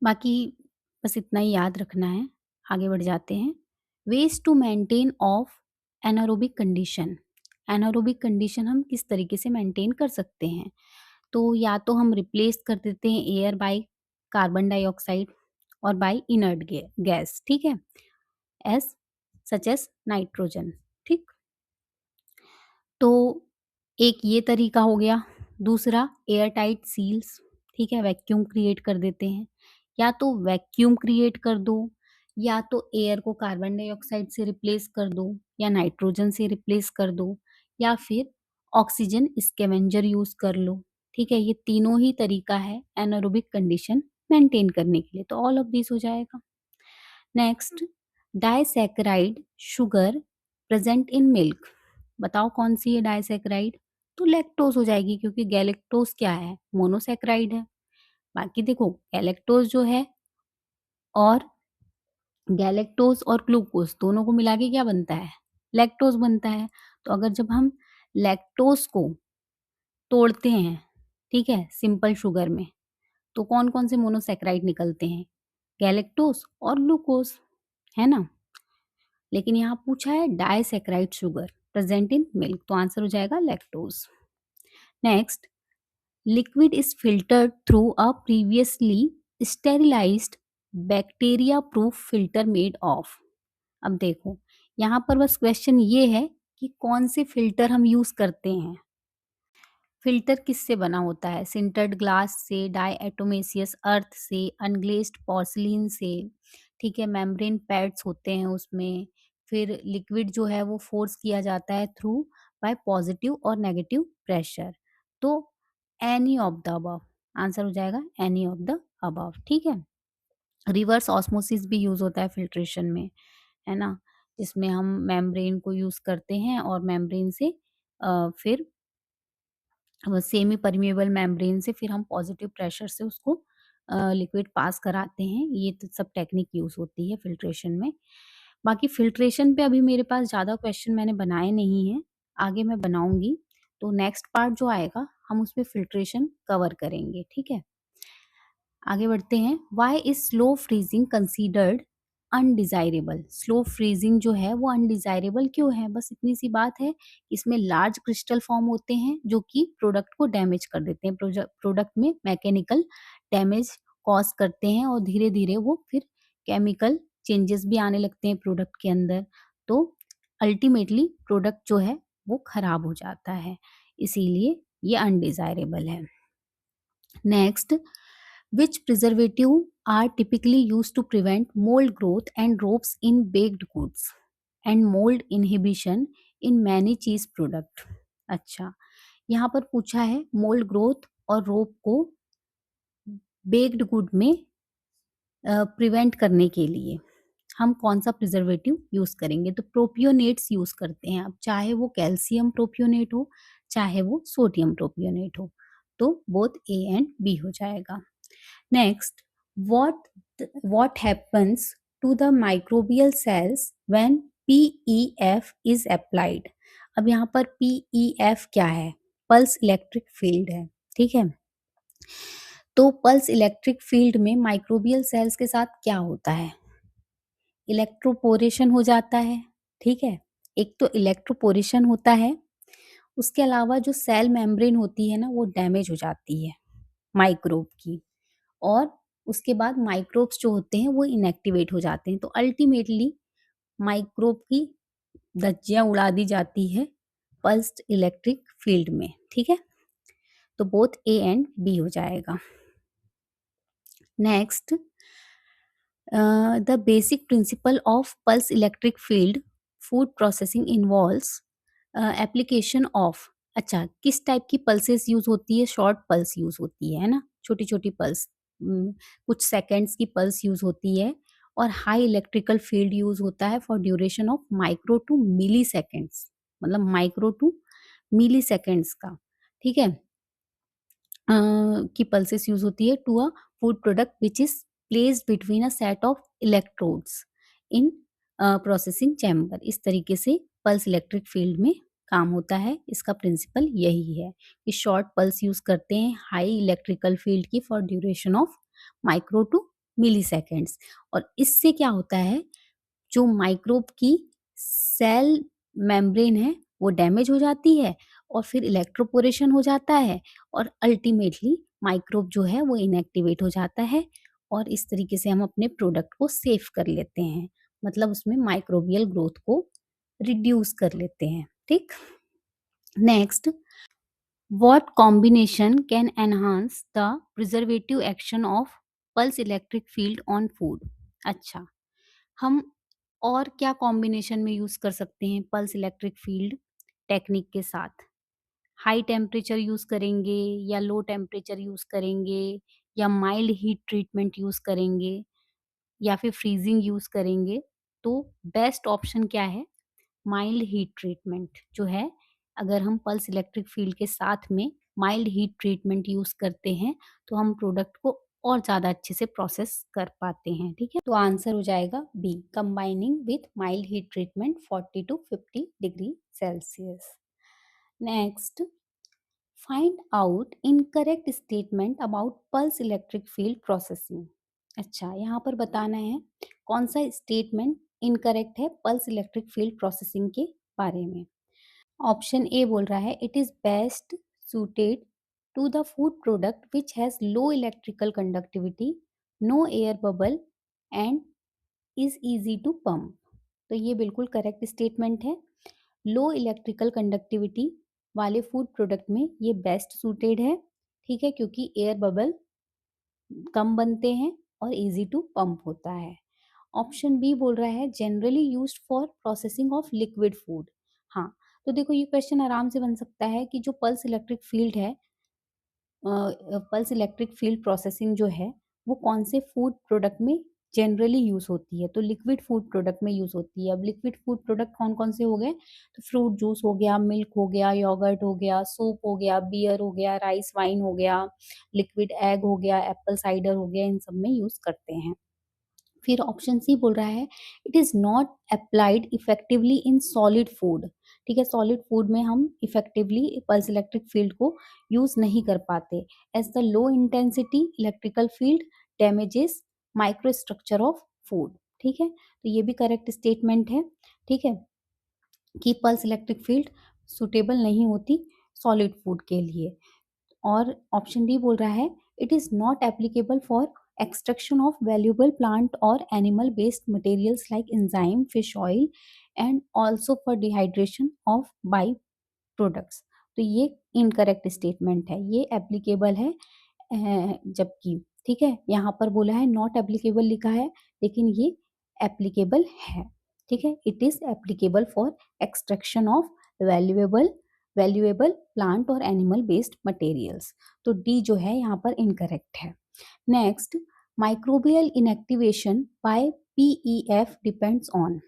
बाकी बस इतना ही याद रखना है। आगे बढ़ जाते हैं। Ways to maintain of anaerobic condition. Anaerobic condition हम किस तरीके से मेंटेन कर सकते हैं? तो या तो हम रिप्लेस कर देते हैं एयर बाय कार्बन डाइऑक्साइड और बाय इनर्ट गैस, ठीक है? एस सच एस नाइट्रोजन, ठीक? तो एक ये तरीका हो गया। दूसरा एयर टाइट सील्स, ठीक है? वैक्यूम क्रिएट कर देते हैं। या तो वैक्यूम क्रिएट कर दो या तो एयर को कार्बन डाइऑक्साइड से रिप्लेस कर दो या नाइट्रोजन से रिप्लेस कर दो या फिर ऑक्सीजन स्कैवेंजर यूज़ कर लो, ठीक है? ये तीनों ही तरीका है एनारोबिक कंडीशन मेंटेन करने के लिए, तो ऑल ऑफ दिस हो जाएगा। Next, disaccharide sugar present in milk, बताओ कौन सी है डाइसैकेराइड? तो लैक्टोज हो जाएगी क्योंकि गैलेक्टोज क्या है, मोनोसैकेराइड है। बाकी देखो गैलेक्टोज जो है और गैलेक्टोज और ग्लूकोज दोनों को मिला के क्या बनता है, लैक्टोज बनता है। तो अगर जब हम लैक्टोज को तोड़ते हैं, ठीक है, सिंपल शुगर में, तो कौन कौन से मोनोसैकेराइड निकलते हैं, गैलेक्टोज और ग्लूकोज, है ना? लेकिन यहाँ पूछा है disaccharide sugar present in milk, तो आंसर हो जाएगा lactose. Next, liquid is filtered through a previously sterilised bacteria proof filter made of. अब देखो यहाँ पर बस क्वेश्चन ये है कि कौन से फिल्टर हम यूज करते हैं। फिल्टर किससे बना होता है, सिंटर्ड ग्लास से, डायएटोमेसियस अर्थ से, अनग्लेज्ड पोर्सिलीन से, ठीक है, मेम्ब्रेन पैड्स होते हैं उसमें। फिर लिक्विड जो है वो फोर्स किया जाता है थ्रू बाय पॉजिटिव और नेगेटिव प्रेशर। तो any of the above, answer हो जाएगा एनी ऑफ द अबव, ठीक है। रिवर्स ऑस्मोसिस भी यूज होता है फिल्ट्रेशन में, है ना, जिसमें हम मेम्ब्रेन को यूज करते हैं और मेम्ब्रेन से फिर सेमी परमिएबल मेम्ब्रेन से फिर हम पॉजिटिव प्रेशर से उसको लिक्विड पास कराते हैं। ये तो सब टेक्निक यूज़ होती है फिल्ट्रेशन में। बाकी फिल्ट्रेशन पे अभी मेरे पास ज़्यादा क्वेश्चन मैंने बनाए नहीं हैं, आगे मैं बनाऊँगी। तो नेक्स्ट पार्ट जो आएगा हम उसमें फिल्ट्रेशन कवर करेंगे, ठीक है? आगे बढ़ते हैं। Why is slow freezing considered undesirable? Slow freezing जो है वो अनडिजायरेबल क्यों है? बस इतनी सी बात है, इसमें लार्ज क्रिस्टल फॉर्म होते हैं जो कि प्रोडक्ट को डैमेज कर देते हैं, प्रोडक्ट में मैकेनिकल डैमेज कॉज करते हैं और धीरे धीरे वो फिर केमिकल चेंजेस भी आने लगते हैं प्रोडक्ट के अंदर। तो अल्टीमेटली प्रोडक्ट जो है वो खराब हो जाता है, इसीलिए ये अनडिजायरेबल है। Next, which preservative are typically used to prevent mold growth and ropes in baked goods and mold inhibition in many cheese product? अच्छा, यहाँ पर पूछा है मोल्ड ग्रोथ और रोप को बेक्ड गुड में प्रिवेंट करने के लिए हम कौन-सा प्रिजर्वेटिव यूज़ करेंगे? तो प्रोपियोनेट्स यूज़ करते हैं आप, चाहे वो कैल्शियम प्रोपियोनेट हो, चाहे वो सोडियम प्रोपियोनेट हो। तो बोथ ए एंड बी हो जाएगा। Next, what happens to the microbial cells when PEF is applied? अब यहाँ पर पीईएफ क्या है? पल्स इलेक्ट्रिक फील्ड है, ठीक है? तो पल्स इलेक्ट्रिक फील्ड में माइक्रोबियल सेल्स के साथ क्या होता है? इलेक्ट्रोपोरेशन हो जाता है, ठीक है? एक तो इलेक्ट्रोपोरेशन होता है, उसके अलावा जो सेल मेम्ब्रेन होती है ना, वो डैमेज हो जाती है माइक्रोब की, और उसके बाद माइक्रोब्स जो होते हैं वो इनएक्टिवेट हो जाते हैं। तो अल्टीमेटली माइक्रोब की धज्जियाँ उड़ा दी जाती है पल्स्ड इलेक्ट्रिक फील्ड में, ठीक है? तो बोथ ए एंड बी हो जाएगा। Next, the basic principle of pulse electric field food processing involves application of, अच्छा किस टाइप की पल्सेस यूज होती है? शॉर्ट पल्स यूज होती है ना, छोटी छोटी पल्स, कुछ सेकेंड्स की पल्स यूज होती है, और हाई इलेक्ट्रिकल फील्ड यूज होता है for duration of micro to milli seconds, मतलब माइक्रो टू मिली सेकेंड्स का, ठीक है? की पल्सेस यूज होती है to a food product which is placed between a set of electrodes in processing chamber. इस तरीके से पल्स इलेक्ट्रिक फील्ड में काम होता है। इसका प्रिंसिपल यही है कि शॉर्ट पल्स यूज करते हैं हाई इलेक्ट्रिकल फील्ड की for duration of micro to milli seconds, और इससे क्या होता है, जो माइक्रोब की सेल मेम्ब्रेन है वो डैमेज हो जाती है, और फिर इलेक्ट्रोपोरेशन हो जाता है, और अल्टीमेटली माइक्रोब जो है वो इनएक्टिवेट हो जाता है, और इस तरीके से हम अपने प्रोडक्ट को सेफ कर लेते हैं, मतलब उसमें माइक्रोबियल ग्रोथ को रिड्यूस कर लेते हैं, ठीक? Next, what combination can enhance the preservative action of pulse electric field on food? अच्छा, हम और क्या कॉम्बिनेशन में यूज़ कर सकते हैं पल्स इलेक्ट्रिक फील्ड टेक्निक के साथ? हाई टेम्परेचर यूज़ करेंगे, या लो टेम्परेचर यूज़ करेंगे, या माइल्ड हीट ट्रीटमेंट यूज़ करेंगे, या फिर फ्रीजिंग यूज़ करेंगे? तो बेस्ट ऑप्शन क्या है? माइल्ड हीट ट्रीटमेंट जो है, अगर हम पल्स इलेक्ट्रिक फील्ड के साथ में माइल्ड हीट ट्रीटमेंट यूज़ करते हैं, तो हम प्रोडक्ट को और ज़्यादा अच्छे से प्रोसेस कर पाते हैं, ठीक है? तो आंसर हो जाएगा B, combining with mild heat treatment 40 to 50 degree Celsius. Next, find out incorrect statement about pulse electric field processing. अच्छा, यहाँ पर बताना है कौन सा स्टेटमेंट इनकरेक्ट है पल्स इलेक्ट्रिक फील्ड प्रोसेसिंग के बारे में। ऑप्शन ए बोल रहा है it is best suited to the food product which has low electrical conductivity, no air bubble, and is easy to pump. तो ये बिल्कुल करेक्ट स्टेटमेंट है। लो इलेक्ट्रिकल कंडक्टिविटी वाले फूड प्रोडक्ट में ये बेस्ट सूटेड है, ठीक है, क्योंकि एयर बबल कम बनते हैं और इजी टू पंप होता है। ऑप्शन बी बोल रहा है generally used for processing of liquid food. हाँ, तो देखो ये क्वेश्चन आराम से बन सकता है कि जो पल्स इलेक्ट्रिक फील्ड है, पल्स इलेक्ट्रिक फील्ड प्रोसेसिंग जो है, वो कौन से फूड प्रोडक्ट में जनरली यूज होती है? तो लिक्विड फूड प्रोडक्ट में यूज होती है। अब लिक्विड फूड प्रोडक्ट कौन कौन से हो गए? तो फ्रूट जूस हो गया, मिल्क हो गया, योगर्ट हो गया, सूप हो गया, बियर हो गया, राइस वाइन हो गया, लिक्विड एग हो गया, एप्पल साइडर हो गया, इन सब में यूज करते हैं। फिर ऑप्शन सी बोल रहा है it is not applied effectively in solid food. ठीक है, सॉलिड फूड में हम इफेक्टिवली पल्स इलेक्ट्रिक फील्ड को यूज नहीं कर पाते, as the low intensity electrical field damages microstructure of food. ठीक है, तो ये भी करेक्ट स्टेटमेंट है, ठीक है, कि पल्स इलेक्ट्रिक फील्ड सुटेबल नहीं होती सॉलिड फूड के लिए। और ऑप्शन डी बोल रहा है it is not applicable for extraction of valuable plant और animal based materials like enzyme, fish oil, and also for dehydration of by products. तो ये इनकरेक्ट स्टेटमेंट है, ये एप्लीकेबल है, जबकि ठीक है यहाँ पर बोला है नॉट एप्लीकेबल लिखा है, लेकिन ये एप्लीकेबल है। ठीक है, it is applicable for extraction of valuable valuable plant और एनिमल बेस्ड मटेरियल्स। तो डी जो है यहाँ पर इनकरेक्ट है। Next, microbial inactivation by PEF depends on.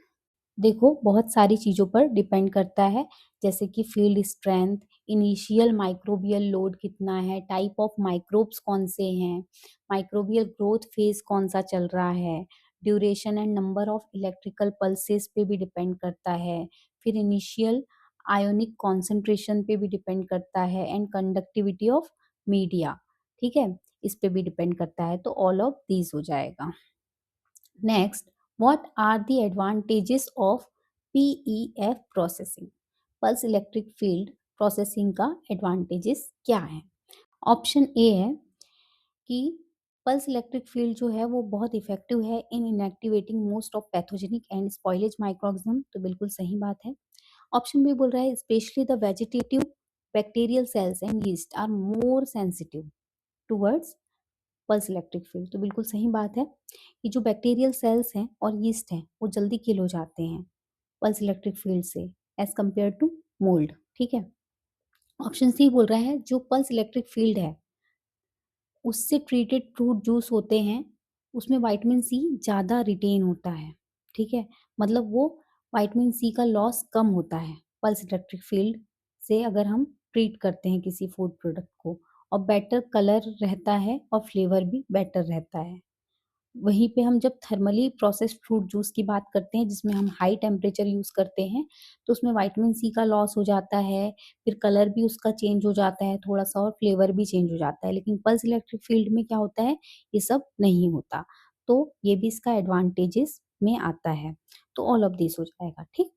देखो बहुत सारी चीज़ों पर डिपेंड करता है, जैसे कि field strength, initial microbial load कितना है, टाइप ऑफ माइक्रोब्स कौन से हैं, माइक्रोबियल ग्रोथ फेज कौन सा चल रहा है, duration and number of electrical pulses पे भी डिपेंड करता है, फिर इनिशियल आयोनिक कॉन्सेंट्रेशन पे भी डिपेंड करता है, एंड कंडक्टिविटी ऑफ मीडिया। ठीक है, इस पे भी डिपेंड करता है, तो ऑल ऑफ दीज हो जाएगा। Next, what are the advantages of PEF processing? Pulse electric field processing का एडवांटेजेस क्या है? ऑप्शन ए है कि पल्स इलेक्ट्रिक फील्ड जो है वो बहुत इफेक्टिव है in inactivating most of pathogenic and spoilage microorganism, तो बिल्कुल सही बात है। ऑप्शन बी बोल रहा है specially the vegetative bacterial cells and yeast are more sensitive towards pulse electric field, तो बिल्कुल सही बात है कि जो बैक्टीरियल सेल्स हैं और यीस्ट हैं वो जल्दी किल हो जाते हैं पल्स इलेक्ट्रिक फील्ड से एज कम्पेयर टू मोल्ड। ठीक है, ऑप्शन सी बोल रहा है जो पल्स इलेक्ट्रिक फील्ड है उससे ट्रीटेड फ्रूट जूस होते हैं उसमें विटामिन सी ज़्यादा रिटेन होता है। ठीक है, मतलब वो विटामिन सी का लॉस कम होता है पल्स इलेक्ट्रिक फील्ड से अगर हम ट्रीट करते हैं किसी फूड प्रोडक्ट को, और बेटर कलर रहता है और फ्लेवर भी बेटर रहता है। वहीं पे हम जब थर्मली प्रोसेस्ड फ्रूट जूस की बात करते हैं जिसमें हम हाई टेम्परेचर यूज़ करते हैं, तो उसमें विटामिन सी का लॉस हो जाता है, फिर कलर भी उसका चेंज हो जाता है थोड़ा-सा और फ्लेवर भी चेंज हो जाता है। लेकिन पल्स इलेक्ट्रिक फील्ड में क्या होता है, ये सब नहीं होता। तो ये भी इसका एडवांटेजेस में आता है। तो ऑल ऑफ दिस हो जाएगा, ठीक?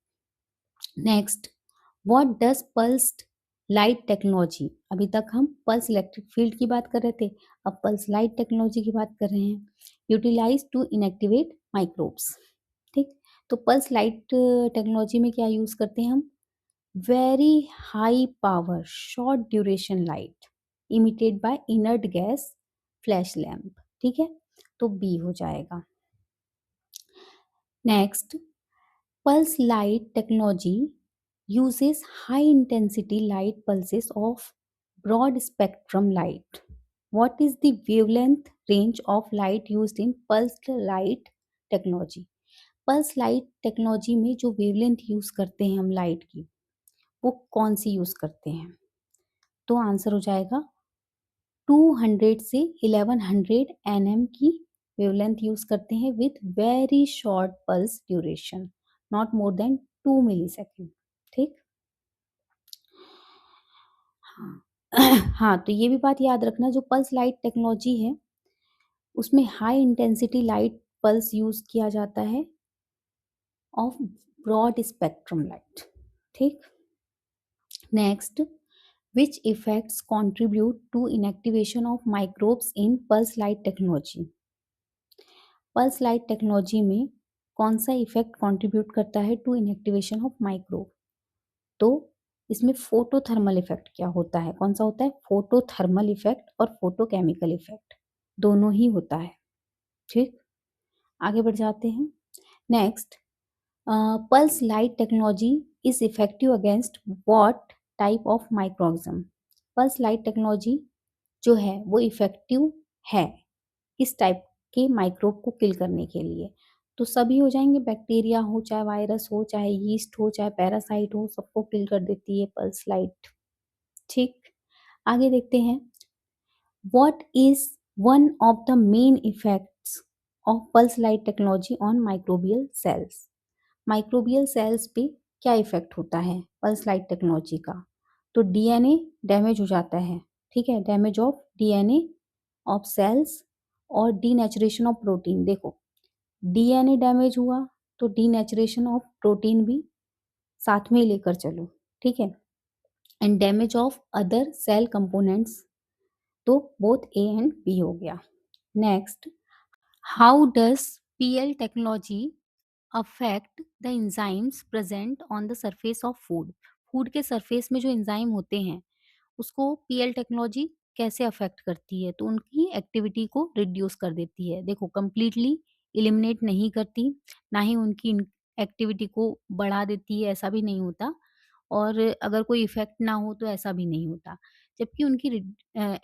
Next, what does pulsed light technology, अभी तक हम पल्स इलेक्ट्रिक फील्ड की बात कर रहे थे, अब पल्स लाइट टेक्नोलॉजी की बात कर रहे हैं। Utilise to inactivate microbes. ठीक, तो पल्स लाइट टेक्नोलॉजी में क्या यूज करते हैं हम? Very high power short duration light emitted by inert gas flash lamp. ठीक है, तो बी हो जाएगा। Next, pulse light technology uses high intensity light pulses of broad spectrum light. What is the wavelength range of light used in pulsed light technology? Pulse light technology में जो वेवलेंथ यूज करते हैं हम लाइट की, वो कौन सी यूज करते हैं? तो आंसर हो जाएगा 200 से 1100 nm की वेवलेंथ यूज करते हैं with very short pulse duration, not more than 2 millisecond. ठीक, हाँ हाँ, तो ये भी बात याद रखना, जो पल्स लाइट टेक्नोलॉजी है उसमें high intensity light pulse use किया जाता है ऑफ ब्रॉड स्पेक्ट्रम लाइट। ठीक, next, which effects contribute to inactivation of microbes in pulse light technology? Pulse light technology में कौन सा इफेक्ट कंट्रीब्यूट करता है टू इनएक्टिवेशन ऑफ माइक्रोब? तो इसमें फोटोथर्मल इफेक्ट क्या होता है, कौन सा होता है? फोटोथर्मल इफेक्ट और फोटोकेमिकल इफेक्ट दोनों ही होता है। ठीक, आगे बढ़ जाते हैं। Next, pulse light technology is effective against what type of microorganism? Pulse light technology जो है वो इफेक्टिव है किस टाइप के माइक्रोब को किल करने के लिए? तो सभी हो जाएंगे, बैक्टीरिया हो चाहे वायरस हो चाहे यीस्ट हो चाहे पैरासाइट हो, सबको किल कर देती है पल्स लाइट। ठीक, आगे देखते हैं। What is one of the main effects of pulse light technology on microbial cells? Microbial cells पे क्या इफेक्ट होता है पल्स लाइट टेक्नोलॉजी का? तो डीएनए डैमेज हो जाता है। ठीक है, damage of DNA of cells और डीनेचुरेशन ऑफ प्रोटीन। देखो, डीएनए डैमेज हुआ तो डीनेचुरेशन ऑफ प्रोटीन भी साथ में ही लेकर चलो। ठीक है, and damage of other cell components, तो बोथ ए एंड बी हो गया। Next, how does PL technology affect the enzymes present on the surface of food? Food के सरफेस में जो एंजाइम होते हैं उसको पीएल टेक्नोलॉजी कैसे अफेक्ट करती है? तो उनकी एक्टिविटी को रिड्यूस कर देती है। देखो, कंप्लीटली इलिमिनेट नहीं करती, ना ही उनकी एक्टिविटी को बढ़ा देती है, ऐसा भी नहीं होता। और अगर कोई इफ़ेक्ट ना हो तो ऐसा भी नहीं होता। जबकि उनकी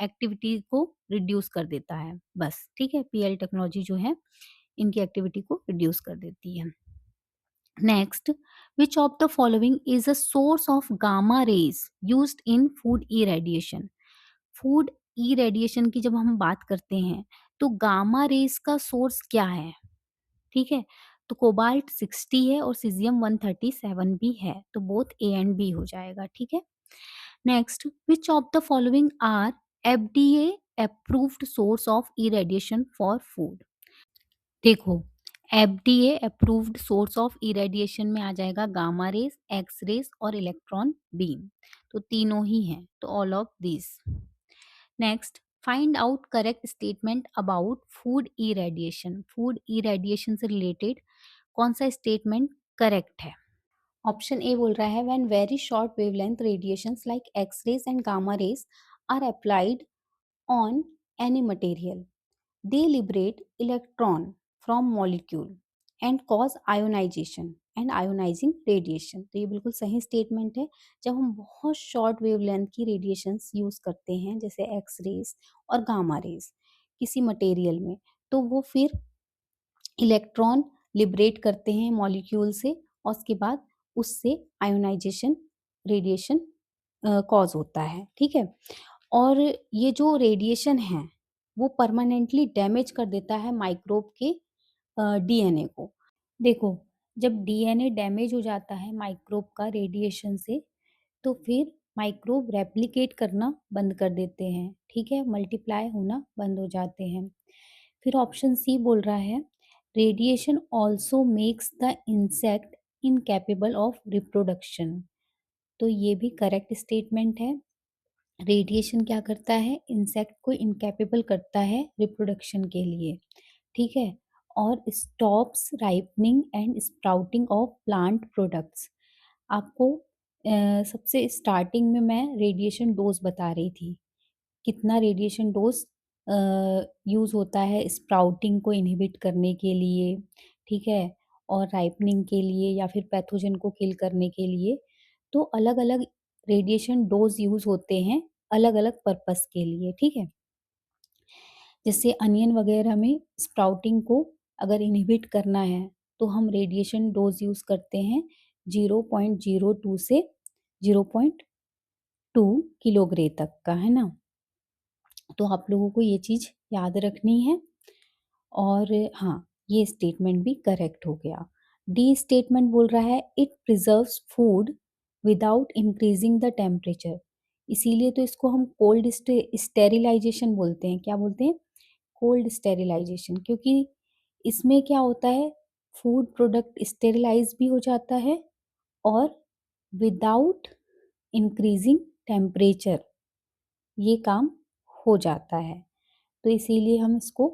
एक्टिविटी को रिड्यूस कर देता है बस, ठीक है? पीएल टेक्नोलॉजी जो है इनकी एक्टिविटी को रिड्यूस कर देती है। Next, which of the following is a source of gamma rays used in food irradiation? Food irradiation की जब हम बात करते हैं तो गामा रेज का सोर्स क्या है? ठीक है, तो कोबाल्ट 60 है और सीजियम 137 भी है, तो बोथ ए एंड बी हो जाएगा। ठीक है। Next, which of the following are FDA approved source of irradiation for food? देखो, FDA approved source of irradiation में आ जाएगा गामा रेज, एक्स रेज और इलेक्ट्रॉन बीम, तो तीनों ही हैं, तो all of this. Next, find out correct statement about food irradiation. Food irradiation से रिलेटेड कौन सा स्टेटमेंट करेक्ट है? ऑप्शन ए बोल रहा है when very short wavelength radiations like x raise and gamma rays are applied on any material they liberate electron from molecule and cause ionization and ionizing radiation। तो ये बिल्कुल सही स्टेटमेंट है। जब हम बहुत शॉर्ट वेवलेंथ की रेडिएशंस यूज करते हैं जैसे एक्स रेज और गामा रेज किसी मटेरियल में, तो वो फिर इलेक्ट्रॉन लिबरेट करते हैं मॉलिक्यूल से और उसके बाद उससे आयोनाइजेशन रेडिएशन कॉज होता है। ठीक है। और ये जो रेडिएशन है वो परमानेंटली डैमेज कर देता है माइक्रोब के डीएनए को। देखो, जब डीएनए डैमेज हो जाता है माइक्रोब का रेडिएशन से तो फिर माइक्रोब रेप्लिकेट करना बंद कर देते हैं। ठीक है, मल्टीप्लाई होना बंद हो जाते हैं। फिर ऑप्शन सी बोल रहा है radiation also makes the insect incapable of reproduction. तो ये भी करेक्ट स्टेटमेंट है। रेडिएशन क्या करता है? इंसेक्ट को इनकैपेबल करता है रिप्रोडक्शन के लिए। ठीक है। और stops ripening and sprouting of plant products. आपको सबसे स्टार्टिंग में मैं रेडिएशन डोज बता रही थी। कितना रेडिएशन डोज यूज़ होता है स्प्राउटिंग को इनहिबिट करने के लिए, ठीक है? और राइपनिंग के लिए या फिर पैथोजन को किल करने के लिए। तो अलग-अलग रेडिएशन डोज यूज़ होते हैं अलग-अलग पर्पस के लिए, ठीक है? जैसे अनियन वगैरह में स्प्राउटिंग को अगर इनहिबिट करना है, तो हम रेडिएशन डोज़ यूज़ करते हैं 0.02 से 0.2 किलोग्रे तक का, है ना? तो आप लोगों को ये चीज़ याद रखनी है। और हाँ, ये स्टेटमेंट भी करेक्ट हो गया। डी स्टेटमेंट बोल रहा है it preserves food without increasing the temperature. इसीलिए तो इसको हम कोल्ड स्टेरिलाइजेशन बोलते हैं। क्या बोलते हैं? Cold sterilisation. क्योंकि इसमें क्या होता है, फूड प्रोडक्ट स्टेरिलाइज भी हो जाता है और विदाउट इंक्रीजिंग टेम्परेचर ये काम हो जाता है। तो इसीलिए हम इसको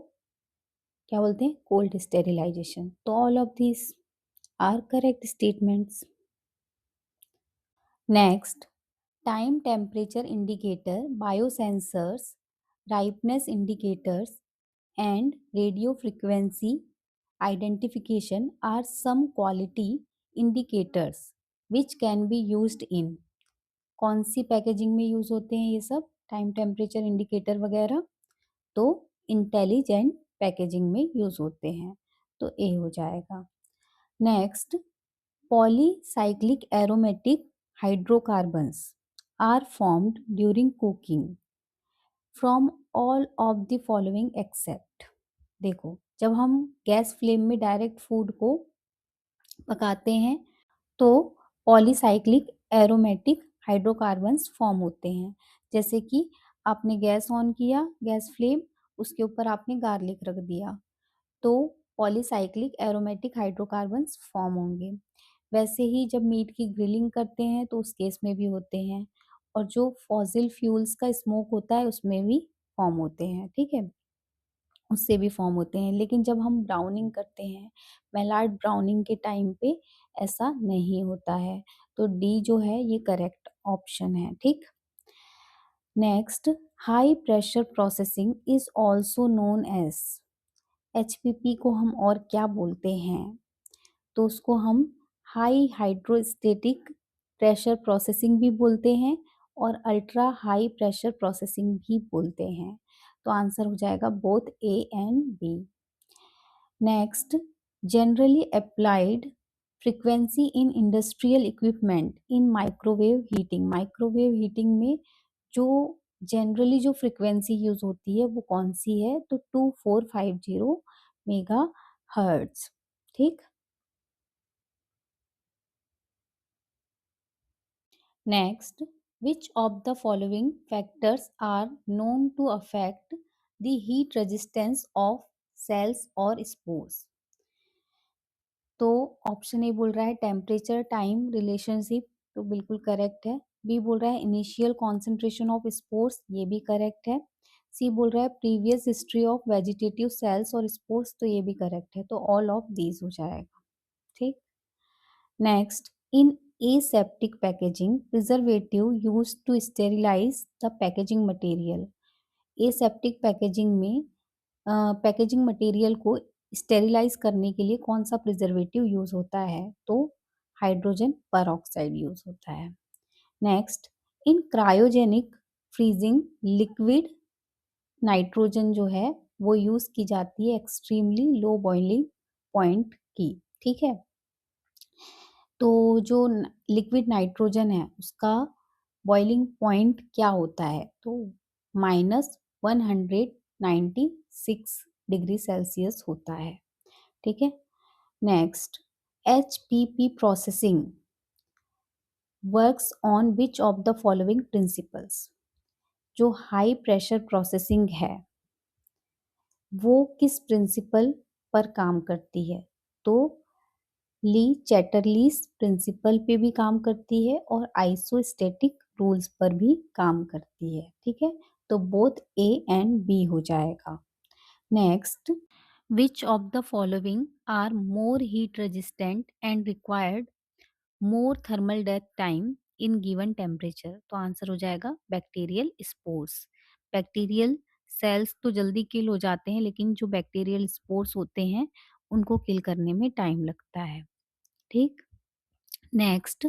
क्या बोलते हैं? Cold sterilisation. तो all of this are correct statements. Next, time temperature indicator, biosensors, ripeness indicators and radio frequency identification are some quality indicators which can be used in। कौन सी पैकेजिंग में यूज होते हैं ये सब टाइम टेम्परेचर इंडिकेटर वगैरह? तो इंटेलिजेंट पैकेजिंग में यूज होते हैं, तो ए हो जाएगा। Next, polycyclic aromatic hydrocarbons are formed during cooking from all of the following except. देखो, जब हम गैस फ्लेम में डायरेक्ट फूड को पकाते हैं तो पॉलीसाइक्लिक एरोमेटिक हाइड्रोकार्बन्स फॉर्म होते हैं। जैसे कि आपने गैस ऑन किया, गैस फ्लेम, उसके ऊपर आपने गार्लिक रख दिया, तो पॉलीसाइक्लिक एरोमेटिक हाइड्रोकार्बन्स फॉर्म होंगे। वैसे ही जब मीट की ग्रिलिंग करते हैं तो उस केस में भी होते हैं, और जो फॉसिल फ्यूल्स का स्मोक होता है उसमें भी फॉर्म होते हैं, ठीक है? उससे भी फॉर्म होते हैं। लेकिन जब हम ब्राउनिंग करते हैं, मैलार्ड ब्राउनिंग के टाइम पे ऐसा नहीं होता है। तो डी जो है ये करेक्ट ऑप्शन है, ठीक? Next, high pressure processing is also known as. HPP को हम और क्या बोलते हैं? तो उसको हम हाई हाइड्रोस्टेटिक प्रेशर प्रोसेसिंग भी बोलते हैं और अल्ट्रा हाई प्रेशर प्रोसेसिंग भी बोलते हैं। तो आंसर हो जाएगा both A and B. Next, generally applied frequency in industrial equipment in microwave heating. Microwave heating में जो जनरली जो फ्रीक्वेंसी यूज होती है वो कौन सी है? तो 2450 मेगा हर्ट्ज। ठीक। Next, which of the following factors are known to affect the heat resistance of cells or spores? तो ऑप्शन ए बोल रहा है टेम्परेचर टाइम रिलेशनशिप, तो बिल्कुल करेक्ट है। बी बोल रहा है इनिशियल कॉन्सेंट्रेशन ऑफ स्पोर्स, ये भी करेक्ट है। सी बोल रहा है previous history of vegetative cells और स्पोर्स, तो ये भी करेक्ट है। तो ऑल ऑफ दीज हो जाएगा। ठीक। Next, in aseptic packaging, preservative used to sterilize the packaging material. aseptic packaging में पैकेजिंग मटेरियल को स्टेरिलाइज करने के लिए कौन सा प्रिजर्वेटिव यूज होता है? तो हाइड्रोजन परऑक्साइड यूज होता है। नेक्स्ट, इन क्रायोजेनिक फ्रीजिंग लिक्विड नाइट्रोजन जो है वो यूज की जाती है एक्सट्रीमली लो बॉइलिंग पॉइंट की। ठीक है। तो जो लिक्विड नाइट्रोजन है उसका बॉइलिंग पॉइंट क्या होता है? तो -196 डिग्री सेल्सियस होता है। ठीक है। Next, HPP processing works on which of the following principles. जो हाई प्रेशर प्रोसेसिंग है वो किस प्रिंसिपल पर काम करती है? तो ली चैटरलीस प्रिंसिपल पे भी काम करती है और आइसोस्टेटिक रूल्स पर भी काम करती है। ठीक है। तो बोथ ए एंड बी हो जाएगा। Next, which of the following are more heat resistant and required more thermal death time in given temperature? तो आंसर हो जाएगा बैक्टीरियल स्पोर्स। बैक्टीरियल सेल्स तो जल्दी किल हो जाते हैं लेकिन जो बैक्टीरियल स्पोर्स होते हैं उनको किल करने में टाइम लगता है। ठीक। Next,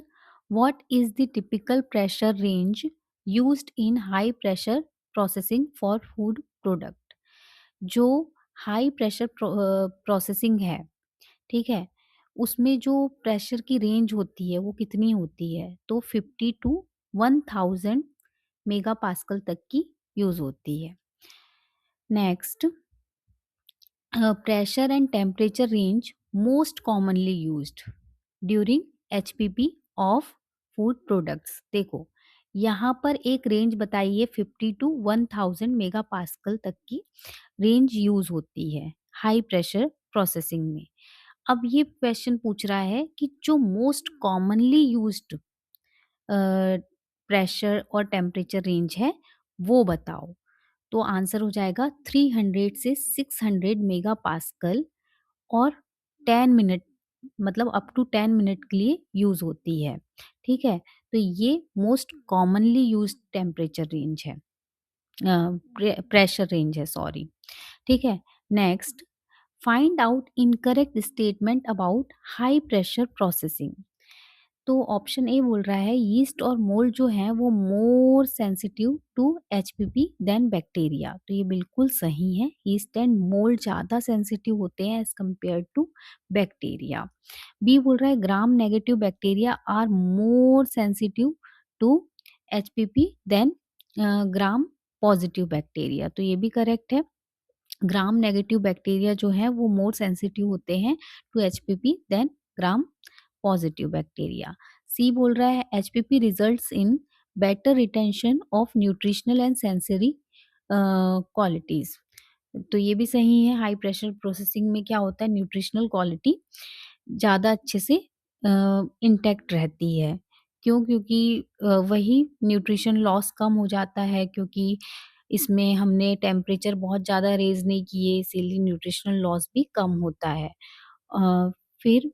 what is the typical pressure range used in high pressure processing for food product? जो हाई प्रेशर प्रोसेसिंग है, ठीक है, उसमें जो प्रेशर की रेंज होती है वो कितनी होती है? तो 50 टू 1000 मेगा पास्कल तक की यूज होती है। Next, pressure and temperature range most commonly used during HPP of food products। देखो यहाँ पर एक रेंज बताइए 50 टू 1000 मेगा पास्कल तक की रेंज यूज होती है हाई प्रेशर प्रोसेसिंग में। अब ये क्वेश्चन पूछ रहा है कि जो मोस्ट कॉमनली यूज्ड प्रेशर और टेम्परेचर रेंज है वो बताओ। तो आंसर हो जाएगा 300 से 600 मेगा पास्कल और 10 मिनट, मतलब अप टू 10 मिनट के लिए यूज होती है। ठीक है। तो ये most commonly use temperature range है, प्रेशर रेंज है, सॉरी। ठीक है। Next, find out incorrect statement about high pressure processing. तो ऑप्शन ए बोल रहा है यीस्ट और मोल्ड जो है वो more sensitive to HPP than bacteria. तो ये बिल्कुल सही है, यीस्ट एंड मोल्ड ज़्यादा सेंसिटिव होते हैं as compare to bacteria. B बोल रहा है gram negative bacteria are more sensitive to HPP then gram positive bacteria. तो ये भी करेक्ट है, ग्राम नेगेटिव बैक्टीरिया जो है वो मोर सेंसिटिव होते हैं to HPP then gram positive bacteria. C बोल रहा है HPP results in better retention of nutritional and sensory qualities. तो ये भी सही है, हाई प्रेशर प्रोसेसिंग में क्या होता है न्यूट्रिशनल क्वालिटी ज़्यादा अच्छे से इंटैक्ट रहती है। क्यों? क्योंकि वही न्यूट्रिशन लॉस कम हो जाता है, क्योंकि इसमें हमने टेम्परेचर बहुत ज़्यादा रेज़ नहीं किए, इसीलिए न्यूट्रिशनल लॉस भी कम होता है। फिर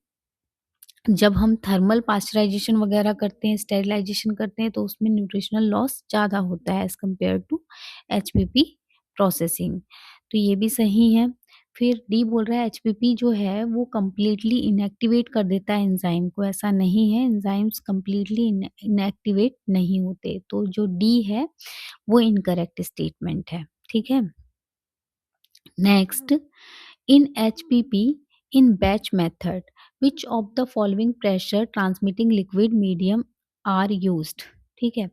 जब हम थर्मल पास्चराइज़ेशन वगैरह करते हैं, स्टेरिलाइज़ेशन करते हैं, तो उसमें न्यूट्रिशनल लॉस ज़्यादा होता है as compare to HPP processing. तो ये भी सही है। फिर डी बोल रहा है एचपीपी जो है वो कंप्लीटली इनएक्टिवेट कर देता है एंजाइम को, ऐसा नहीं है, एंजाइम्स कंप्लीटली इनएक्टिवेट नहीं होते। तो जो डी है वो इनकरेक्ट स्टेटमेंट है, ठीक है। Next, in HPP in batch method which of the following pressure transmitting liquid medium are used, ठीक है।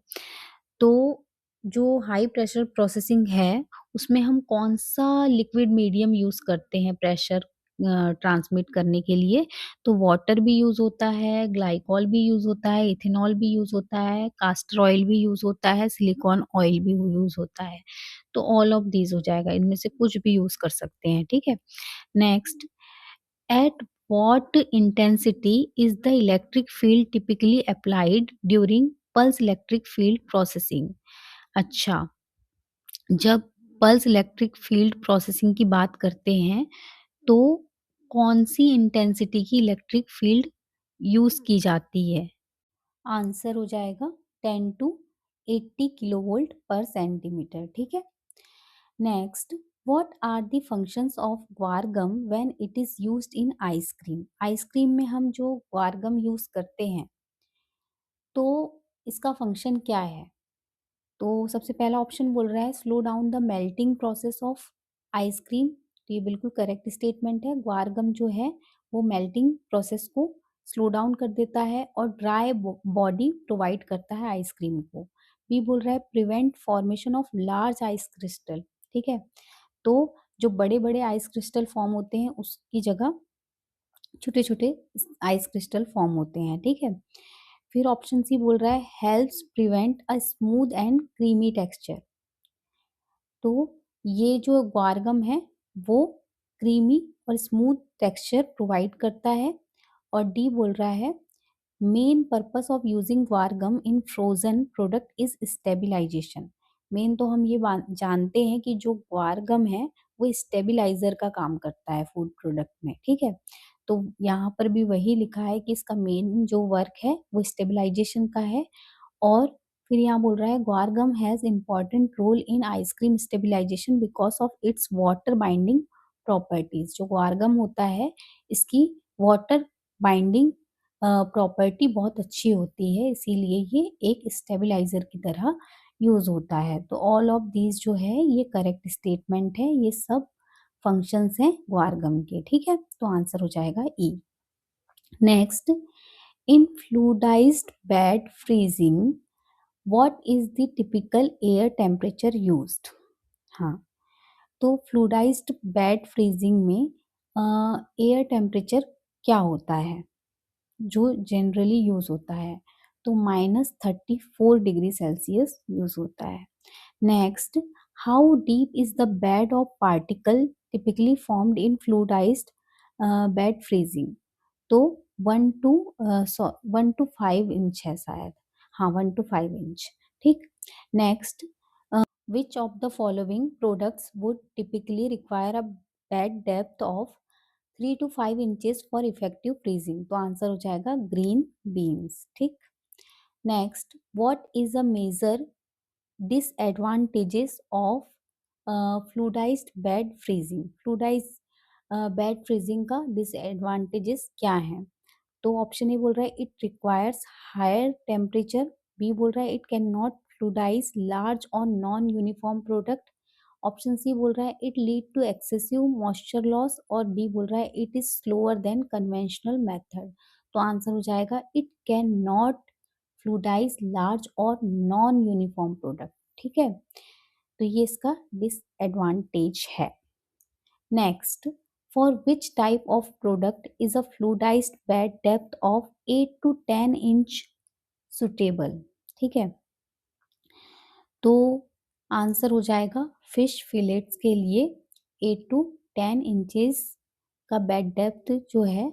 तो जो हाई प्रेशर प्रोसेसिंग है, उसमें हम कौन-सा लिक्विड मीडियम यूज़ करते हैं प्रेशर ट्रांसमिट करने के लिए? तो वाटर भी यूज़ होता है, ग्लाइकॉल भी यूज़ होता है, इथेनॉल भी यूज़ होता है, कास्टर ऑयल भी यूज़ होता है, सिलिकॉन ऑयल भी यूज़ होता है। तो ऑल ऑफ दीज़ हो जाएगा, इनमें से कुछ भी यूज़ कर सकते हैं, ठीक है? Next, at what intensity is the electric field typically applied during pulse electric field processing? अच्छा, जब पल्स इलेक्ट्रिक फील्ड प्रोसेसिंग की बात करते हैं, तो कौन-सी इंटेंसिटी की इलेक्ट्रिक फील्ड यूज़ की जाती है? आंसर हो जाएगा 10 टू 80 किलोवोल्ट पर सेंटीमीटर, ठीक है। Next, what are the functions of guar gum when it is used in ice cream? Ice cream में हम जो ग्वारगम यूज करते हैं, तो इसका फंक्शन क्या है? तो सबसे पहला ऑप्शन बोल रहा है slow down the melting process of ice cream. तो ये बिल्कुल करेक्ट स्टेटमेंट है। ग्वारगम जो है वो मेल्टिंग प्रोसेस को स्लो डाउन कर देता है और ड्राई बॉडी प्रोवाइड करता है आइसक्रीम को। बी बोल रहा है prevent formation of large ice crystal, ठीक है। तो जो बड़े बड़े आइस क्रिस्टल फॉर्म होते हैं उसकी जगह छोटे छोटे आइस क्रिस्टल फॉर्म होते हैं, ठीक है। फिर ऑप्शन सी बोल रहा है helps prevent a smooth and creamy texture. तो ये जो ग्वारगम है वो क्रीमी और स्मूथ टेक्सचर प्रोवाइड करता है। और डी बोल रहा है main purpose of using guar gum in frozen product is stabilisation. Main तो हम ये जानते हैं कि जो ग्वारगम है वो स्टेबिलाईजर का काम करता है फूड प्रोडक्ट में, ठीक है। तो यहाँ पर भी वही लिखा है कि इसका मेन जो वर्क है वो स्टेबिलाईजेशन का है। और फिर यहाँ बोल रहा है guar gum has important role in ice cream stabilisation because of its water binding properties. जो ग्वारगम होता है इसकी वाटर बाइंडिंग प्रॉपर्टी बहुत अच्छी होती है, इसीलिए ये एक स्टेबलाइजर की तरह यूज होता है। तो ऑल ऑफ दीज जो है ये करेक्ट स्टेटमेंट है, ये सब फंक्शंस हैं ग्वारगम के, ठीक है। तो आंसर हो जाएगा E. Next, in fluidised bed freezing what is the typical air temperature used? हाँ, तो फ्लूइडाइज्ड बेड फ्रीजिंग में एयर टेम्परेचर क्या होता है जो जनरली यूज होता है? तो -34 डिग्री सेल्सियस यूज होता है। Next, how deep is the bed of particle typically formed in fluidised bed freezing? तो 1 to 5 इंच है शायद। हाँ, 1 to 5 इंच, ठीक। Next, which of the following products would typically require a bed depth of 3 to 5 inches for effective freezing? तो आंसर हो जाएगा ग्रीन बीन्स, ठीक। Next, what is a major disadvantages of fluidised bed freezing? Fluidised bed freezing का डिसएडवांटेजेस क्या है? तो ऑप्शन ए बोल रहा है it requires higher temperature. B बोल रहा है it can not fluidise large और non uniform product. Option C बोल रहा है it lead to excessive moisture loss. और डी बोल रहा है it is slower then conventional method. तो आंसर हो जाएगा it can not fluidise large और नॉन यूनिफॉर्म प्रोडक्ट, ठीक है। तो ये इसका डिसएडवांटेज है। Next, for which type of product is a fluidized bed depth of 8 to 10 inch suitable? ठीक है, तो आंसर हो जाएगा फिश फिलेट्स के लिए 8 to 10 इंचेस का बेड डेप्थ जो है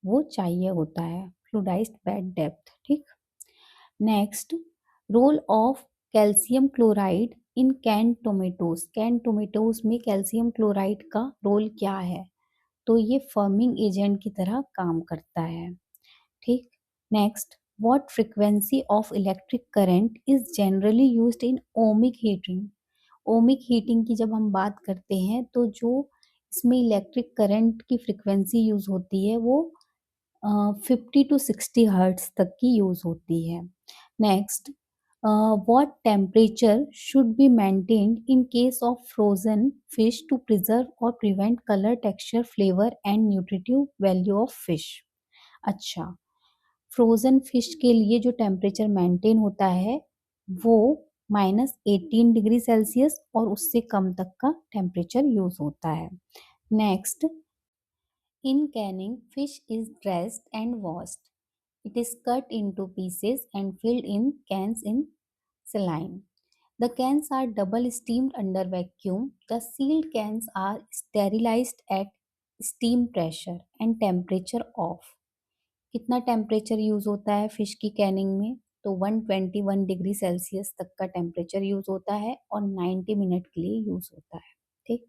वो चाहिए होता है, फ्लूइडाइज्ड बेड डेप्थ, ठीक। Next, role of calcium chloride in can tomatoes. Can tomatoes में कैल्शियम क्लोराइड का रोल क्या है? तो ये फर्मिंग एजेंट की तरह काम करता है, ठीक। Next, what frequency of electric current is generally used in ohmic heating? Ohmic heating की जब हम बात करते हैं तो जो इसमें इलेक्ट्रिक करंट की फ्रीक्वेंसी यूज़ होती है वो 50 टू 60 हर्ट्ज़ तक की यूज़ होती है। Next, what temperature should be maintained in case of frozen fish to preserve और prevent colour, texture, flavour and nutritive value of fish? अच्छा, फ्रोज़न फिश के लिए जो टेम्परेचर मेंटेन होता है वो -18 डिग्री सेल्सियस और उससे कम तक का टेम्परेचर यूज़ होता है। Next, in canning, fish is dressed and washed. It is cut into pieces and filled in cans in saline. The cans are double steamed under vacuum. The sealed cans are sterilized at steam pressure and temperature of. कितना टेम्परेचर यूज़ होता है फिश की कैनिंग में? तो 121 डिग्री सेल्सियस तक का टेम्परेचर यूज़ होता है और 90 मिनट के लिए यूज़ होता है। ठीक।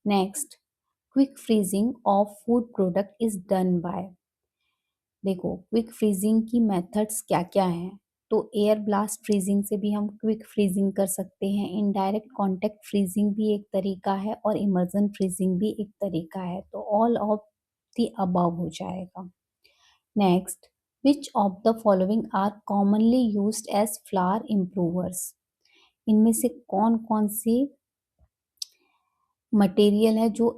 Next, quick freezing of food product is done by. देखो, क्विक फ्रीजिंग की मेथड्स क्या क्या हैं? तो एयर ब्लास्ट फ्रीजिंग से भी हम क्विक फ्रीजिंग कर सकते हैं, इनडायरेक्ट कॉन्टैक्ट फ्रीजिंग भी एक तरीका है और इमर्जन फ्रीजिंग भी एक तरीका है, तो ऑल ऑफ द अबव हो जाएगा। Next, which of the following are commonly used as flour improvers? इनमें से कौन कौन से मटेरियल है जो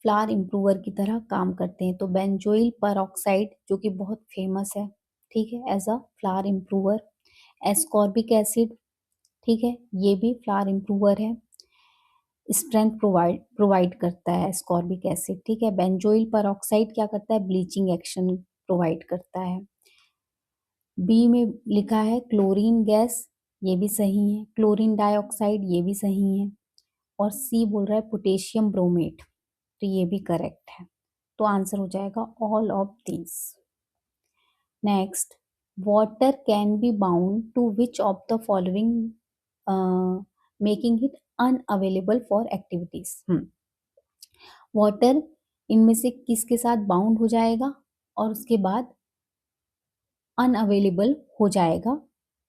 फ्लावर इम्प्रूवर की तरह काम करते हैं? तो बेंजोइल परऑक्साइड जो कि बहुत फेमस है, ठीक है, as a flour improver. Ascorbic acid, ठीक है, ये भी फ्लावर इम्प्रूवर है, स्ट्रेंथ प्रोवाइड करता है एस्कॉर्बिक एसिड, ठीक है। बेंजोइल परऑक्साइड क्या करता है? ब्लीचिंग एक्शन प्रोवाइड करता है। बी में लिखा है क्लोरीन गैस, ये भी सही है। क्लोरीन डाइऑक्साइड, ये भी सही है। और सी बोल रहा है पोटेशियम ब्रोमेट, तो ये भी करेक्ट है। तो आंसर हो जाएगा all of these. Next, water can be bound to which of the following making it unavailable for activities? Water इनमें से किसके साथ बाउंड हो जाएगा और उसके बाद अनअवेलेबल हो जाएगा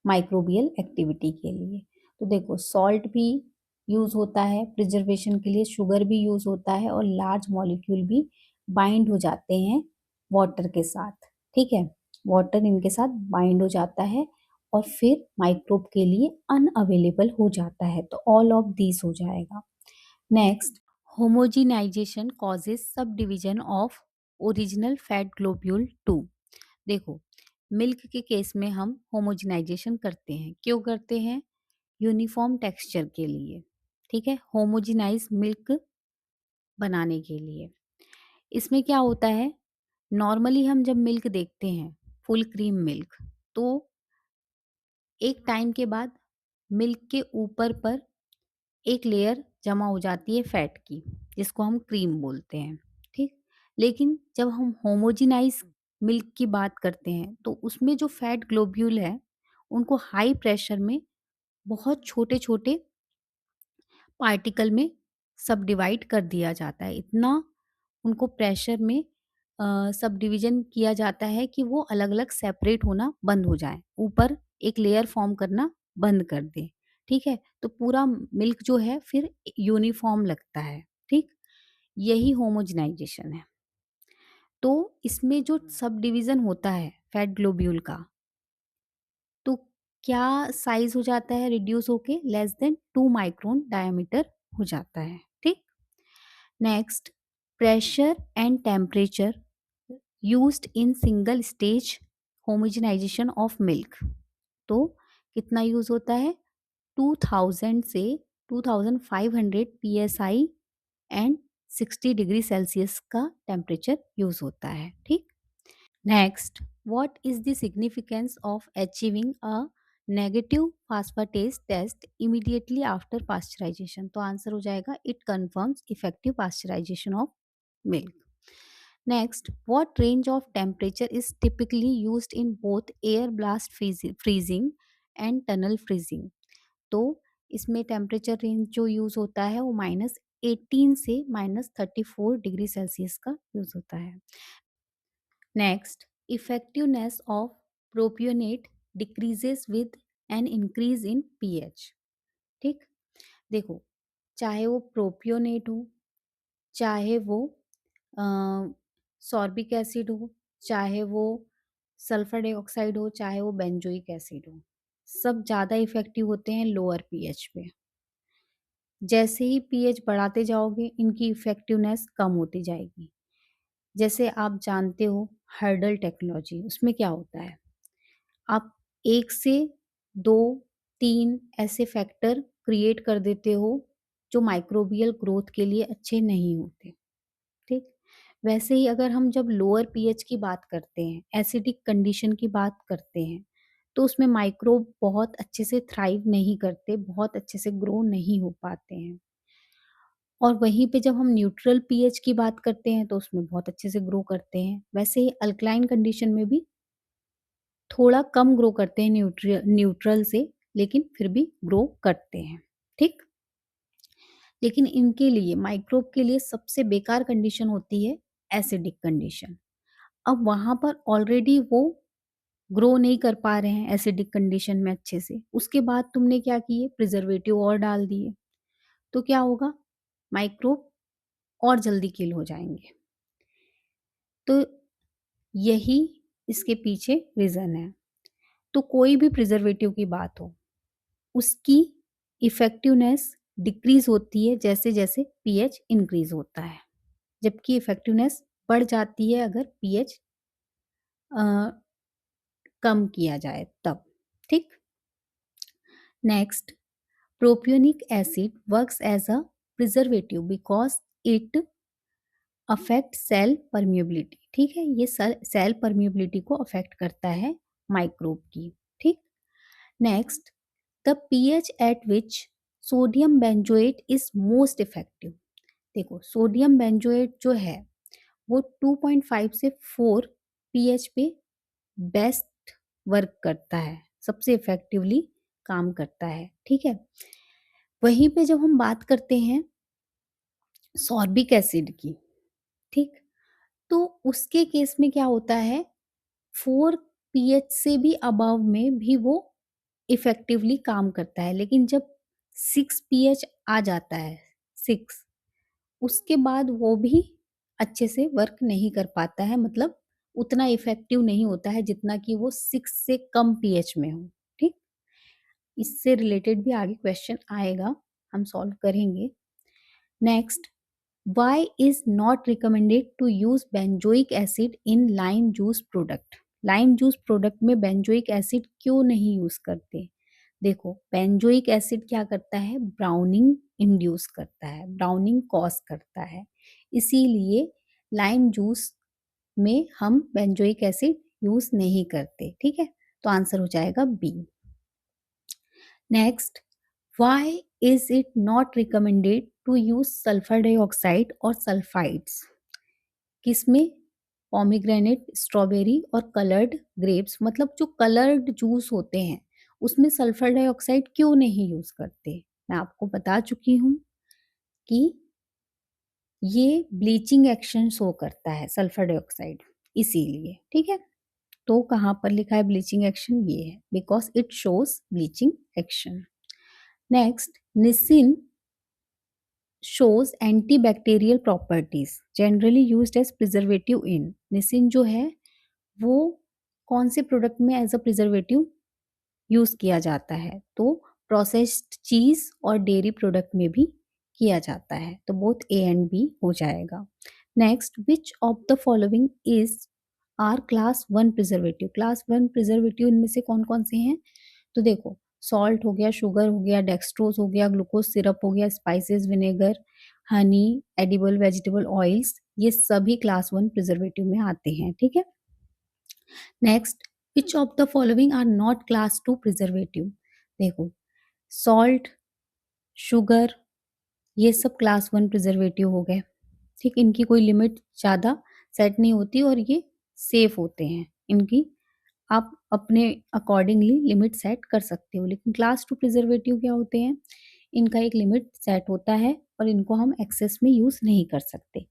माइक्रोबियल एक्टिविटी के लिए? तो देखो, सॉल्ट भी यूज होता है प्रिजर्वेशन के लिए, शुगर भी यूज होता है और लार्ज मॉलिक्यूल भी बाइंड हो जाते हैं वाटर के साथ, ठीक है। वाटर इनके साथ बाइंड हो जाता है और फिर माइक्रोब के लिए अनअवेलेबल हो जाता है, तो ऑल ऑफ दिस हो जाएगा। Next, homogenisation causes sub division of original fat globule to. देखो, मिल्क के केस में हम होमोजिनाइजेशन करते हैं, क्यों करते हैं? यूनिफॉर्म टेक्सचर के लिए, ठीक है, होमोजिनाइज मिल्क बनाने के लिए। इसमें क्या होता है, नॉर्मली हम जब मिल्क देखते हैं, फुल क्रीम मिल्क, तो एक टाइम के बाद मिल्क के ऊपर पर एक लेयर जमा हो जाती है फैट की, जिसको हम क्रीम बोलते हैं, ठीक। लेकिन जब हम होमोजिनाइज मिल्क की बात करते हैं तो उसमें जो फैट ग्लोब्यूल है उनको हाई प्रेशर में बहुत छोटे छोटे पार्टिकल में सब डिवाइड कर दिया जाता है। इतना उनको प्रेशर में सब डिवीजन किया जाता है कि वो अलग अलग सेपरेट होना बंद हो जाए, ऊपर एक लेयर फॉर्म करना बंद कर दे, ठीक है। तो पूरा मिल्क जो है फिर यूनिफॉर्म लगता है, ठीक। यही होमोजेनाइजेशन है। तो इसमें जो सब डिवीजन होता है फैट ग्लोब्यूल का, तो क्या साइज हो जाता है रिड्यूस होके लेस देन 2 माइक्रोन डायमीटर हो जाता है, ठीक। Next, pressure and temperature used in single stage homogenisation of milk. तो कितना यूज होता है? 2000 से 2500 psi एंड 60 डिग्री सेल्सियस का टेम्परेचर यूज होता है, ठीक। Next, what is the significance of achieving a negative phosphatase test immediately after pasteurisation? तो आंसर हो जाएगा it confirms effective pasteurisation of milk. Next, what range of temperature is typically used in both air blast freezing and tunnel freezing? तो इसमें टेम्परेचर रेंज जो यूज होता है वो -18 से -34 डिग्री सेल्सियस का यूज होता है। Next, effectiveness of propionate decreases with an increase in pH, ठीक। देखो, चाहे वो प्रोपियोनेट हो चाहे वो अ, सॉर्बिक एसिड हो, चाहे वो सल्फर डाइऑक्साइड हो, चाहे वो बेंजोइक एसिड हो, सब ज़्यादा इफ़ेक्टिव होते हैं लोअर पीएच पे। जैसे ही पीएच बढ़ाते जाओगे, इनकी इफ़ेक्टिवनेस कम होती जाएगी। जैसे आप जानते हो हर्डल टेक्नोलॉजी, उसमें क्या होता है, आप 1 से 2, 3 ऐसे फैक्टर क्रिएट कर देते हो, जो माइक्रोबियल ग्रोथ के लिए अच्छे नहीं होते। ठीक? वैसे ही अगर हम जब लोअर पीएच की बात करते हैं, एसिडिक कंडीशन की बात करते हैं, तो उसमें माइक्रोब बहुत अच्छे से थ्राइव नहीं करते, बहुत अच्छे से ग्रो नहीं हो पाते हैं। और वहीं पे जब हम न्यूट्रल पीएच की बात करते हैं, तो उसमें बहुत अच्छे से ग्रो करते हैं। वैसे ही अल्कलाइन कंडीशन में भी थोड़ा कम ग्रो करते हैं न्यूट्रल से, लेकिन फिर भी ग्रो करते हैं। ठीक? लेकिन इनके लिए माइक्रोब के लिए सबसे बेकार कंडीशन होती है एसिडिक कंडीशन। अब वहाँ पर ऑलरेडी वो ग्रो नहीं कर पा रहे हैं एसिडिक कंडीशन में अच्छे से। उसके बाद तुमने क्या किए, प्रिजर्वेटिव और डाल दिए। तो क्या होगा, माइक्रोब और जल्दी किल हो जाएँगे। तो यही इसके पीछे रीज़न है। तो कोई भी प्रिजर्वेटिव की बात हो, उसकी इफ़ेक्टिवनेस डिक्रीज़ होती है जैसे-जैसे पीएच इंक्रीज़ होता है। जबकि इफ़ेक्टिवनेस बढ़ जाती है अगर पीएच अ, कम किया जाए तब। ठीक? Next, propionic acid works as a preservative because it affect cell permeability. ठीक है, ये सेल परमिएबिलिटी को अफेक्ट करता है माइक्रोब की। ठीक। Next, the pH eight which sodium benzoate is most effective. देखो सोडियम बेंजोएट जो है वो 2.5 से 4 पीएच पे बेस्ट वर्क करता है, सबसे इफेक्टिवली काम करता है। ठीक है, वहीं पे जब हम बात करते हैं सॉर्बिक एसिड की, ठीक, तो उसके केस में क्या होता है, 4 पीएच से भी अबव में भी वो इफेक्टिवली काम करता है, लेकिन जब 6 पीएच आ जाता है, 6, उसके बाद वो भी अच्छे से वर्क नहीं कर पाता है, मतलब उतना इफेक्टिव नहीं होता है जितना कि वो 6 से कम पीएच में हो। ठीक, इससे रिलेटेड भी आगे क्वेश्चन आएगा, हम सॉल्व करेंगे। Next, why is not recommended to use benzoic acid in lime juice product? Lime juice product में बेंजोइक एसिड क्यों नहीं यूज करते? देखो बेंजोइक एसिड क्या करता है, ब्राउनिंग इंड्यूस करता है, ब्राउनिंग कॉज करता है, इसीलिए लाइम जूस में हम बेंजोइक एसिड यूज नहीं करते। ठीक है, तो आंसर हो जाएगा B. Next, why is it not recommended to use sulfur dioxide और सल्फाइड्स? किसमें, पोमीग्रेनेट, स्ट्रॉबेरी और कलर्ड ग्रेप्स, मतलब जो कलर्ड जूस होते हैं उसमें सल्फर डाइऑक्साइड क्यों नहीं यूज करते? मैं आपको बता चुकी हूँ कि ये ब्लीचिंग एक्शन शो करता है सल्फर डाइऑक्साइड, इसीलिए। ठीक है, तो कहाँ पर लिखा है ब्लीचिंग एक्शन, ये है because it shows bleaching action. Next, Nissin shows antibacterial properties generally used as preservative in। Nissin जो है वो कौन से प्रोडक्ट में एज अ प्रिजर्वेटिव यूज किया जाता है? तो प्रोसेस्ड चीज और डेयरी प्रोडक्ट में भी किया जाता है, तो बोथ ए एंड बी हो जाएगा। Next, which of the following is are class 1 preservative? Class 1 preservative इनमें से कौन कौन से हैं? तो देखो सॉल्ट हो गया, शुगर हो गया, डेक्सट्रोज हो गया, ग्लूकोज सिरप हो गया, spices, vinegar, Honey, edible vegetable oils, ये सभी क्लास 1 प्रिजर्वेटिव में आते हैं। ठीक है, next, which of the following are not class 2 preservative? देखो सॉल्ट, शुगर, ये सब क्लास 1 प्रिजर्वेटिव हो गए। ठीक, इनकी कोई लिमिट ज़्यादा सेट नहीं होती और ये सेफ होते हैं, इनकी आप अपने अकॉर्डिंगली लिमिट सेट कर सकते हो। लेकिन क्लास 2 प्रिजर्वेटिव क्या होते हैं, इनका एक लिमिट सेट होता है और इनको हम एक्सेस में यूज़ नहीं कर सकते।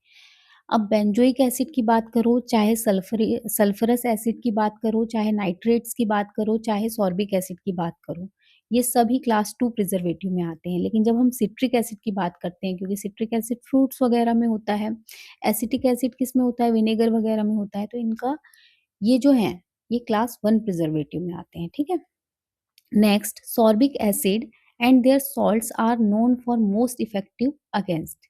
अब बेंजोइक एसिड की बात करो, चाहे सल्फरस एसिड की बात करो, चाहे नाइट्रेट्स की बात करो, चाहे सॉर्बिक एसिड की बात करो, ये सभी क्लास 2 प्रिजर्वेटिव में आते हैं। लेकिन जब हम सिट्रिक एसिड की बात करते हैं, क्योंकि सिट्रिक एसिड फ्रूट्स वगैरह में होता है, एसिटिक एसिड किस में होता है, विनेगर वगैरह में होता है, तो इनका ये जो है ये क्लास 1 प्रिजर्वेटिव में आते हैं, ठीक है। Next, sorbic acid and their salts are known for most effective against.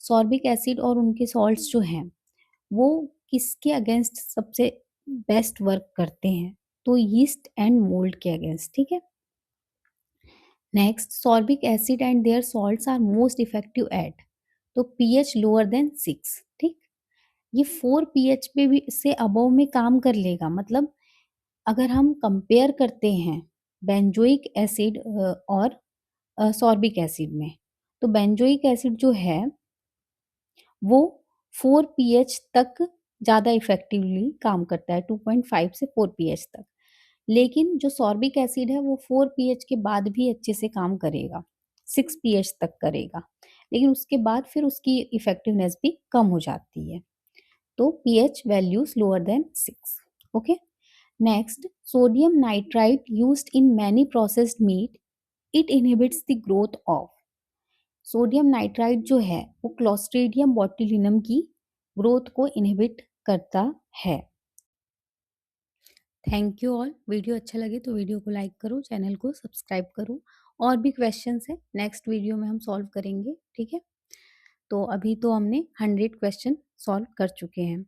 Sorbic acid और उनके सॉल्ट्स जो हैं वो किसके अगेंस्ट सबसे बेस्ट वर्क करते हैं, तो यीस्ट एंड मोल्ड के अगेंस्ट, ठीक है। Next, sorbic acid and their salts are most effective at, तो पीएच लोअर देन 6, ठीक। ये 4 पीएच पे भी से अबव में काम कर लेगा। मतलब अगर हम कंपेयर करते हैं बेंजोइक एसिड और सॉर्बिक एसिड में, तो बेंजोइक एसिड जो है वो 4 पीएच तक ज़्यादा इफ़ेक्टिवली काम करता है, 2.5 से 4 पीएच तक। लेकिन जो सॉर्बिक एसिड है वो 4 पीएच के बाद भी अच्छे से काम करेगा, 6 पीएच तक करेगा। लेकिन उसके बाद फिर उसकी इफ़ेक्टिवनेस भी कम हो जाती है। तो pH values lower than 6, okay. Next, sodium nitrite used in many processed meat, it inhibits the growth of. Sodium nitrite जो है वो क्लोस्ट्रीडियम बोtulinum की ग्रोथ को इनहिबिट करता है। Thank you all. वीडियो अच्छा लगे तो वीडियो को लाइक करो, चैनल को सब्सक्राइब करो। और भी क्वेश्चंस हैं नेक्स्ट वीडियो में हम सॉल्व करेंगे, ठीक है। तो अभी तो हमने 100 क्वेश्चन सॉल्व कर चुके हैं।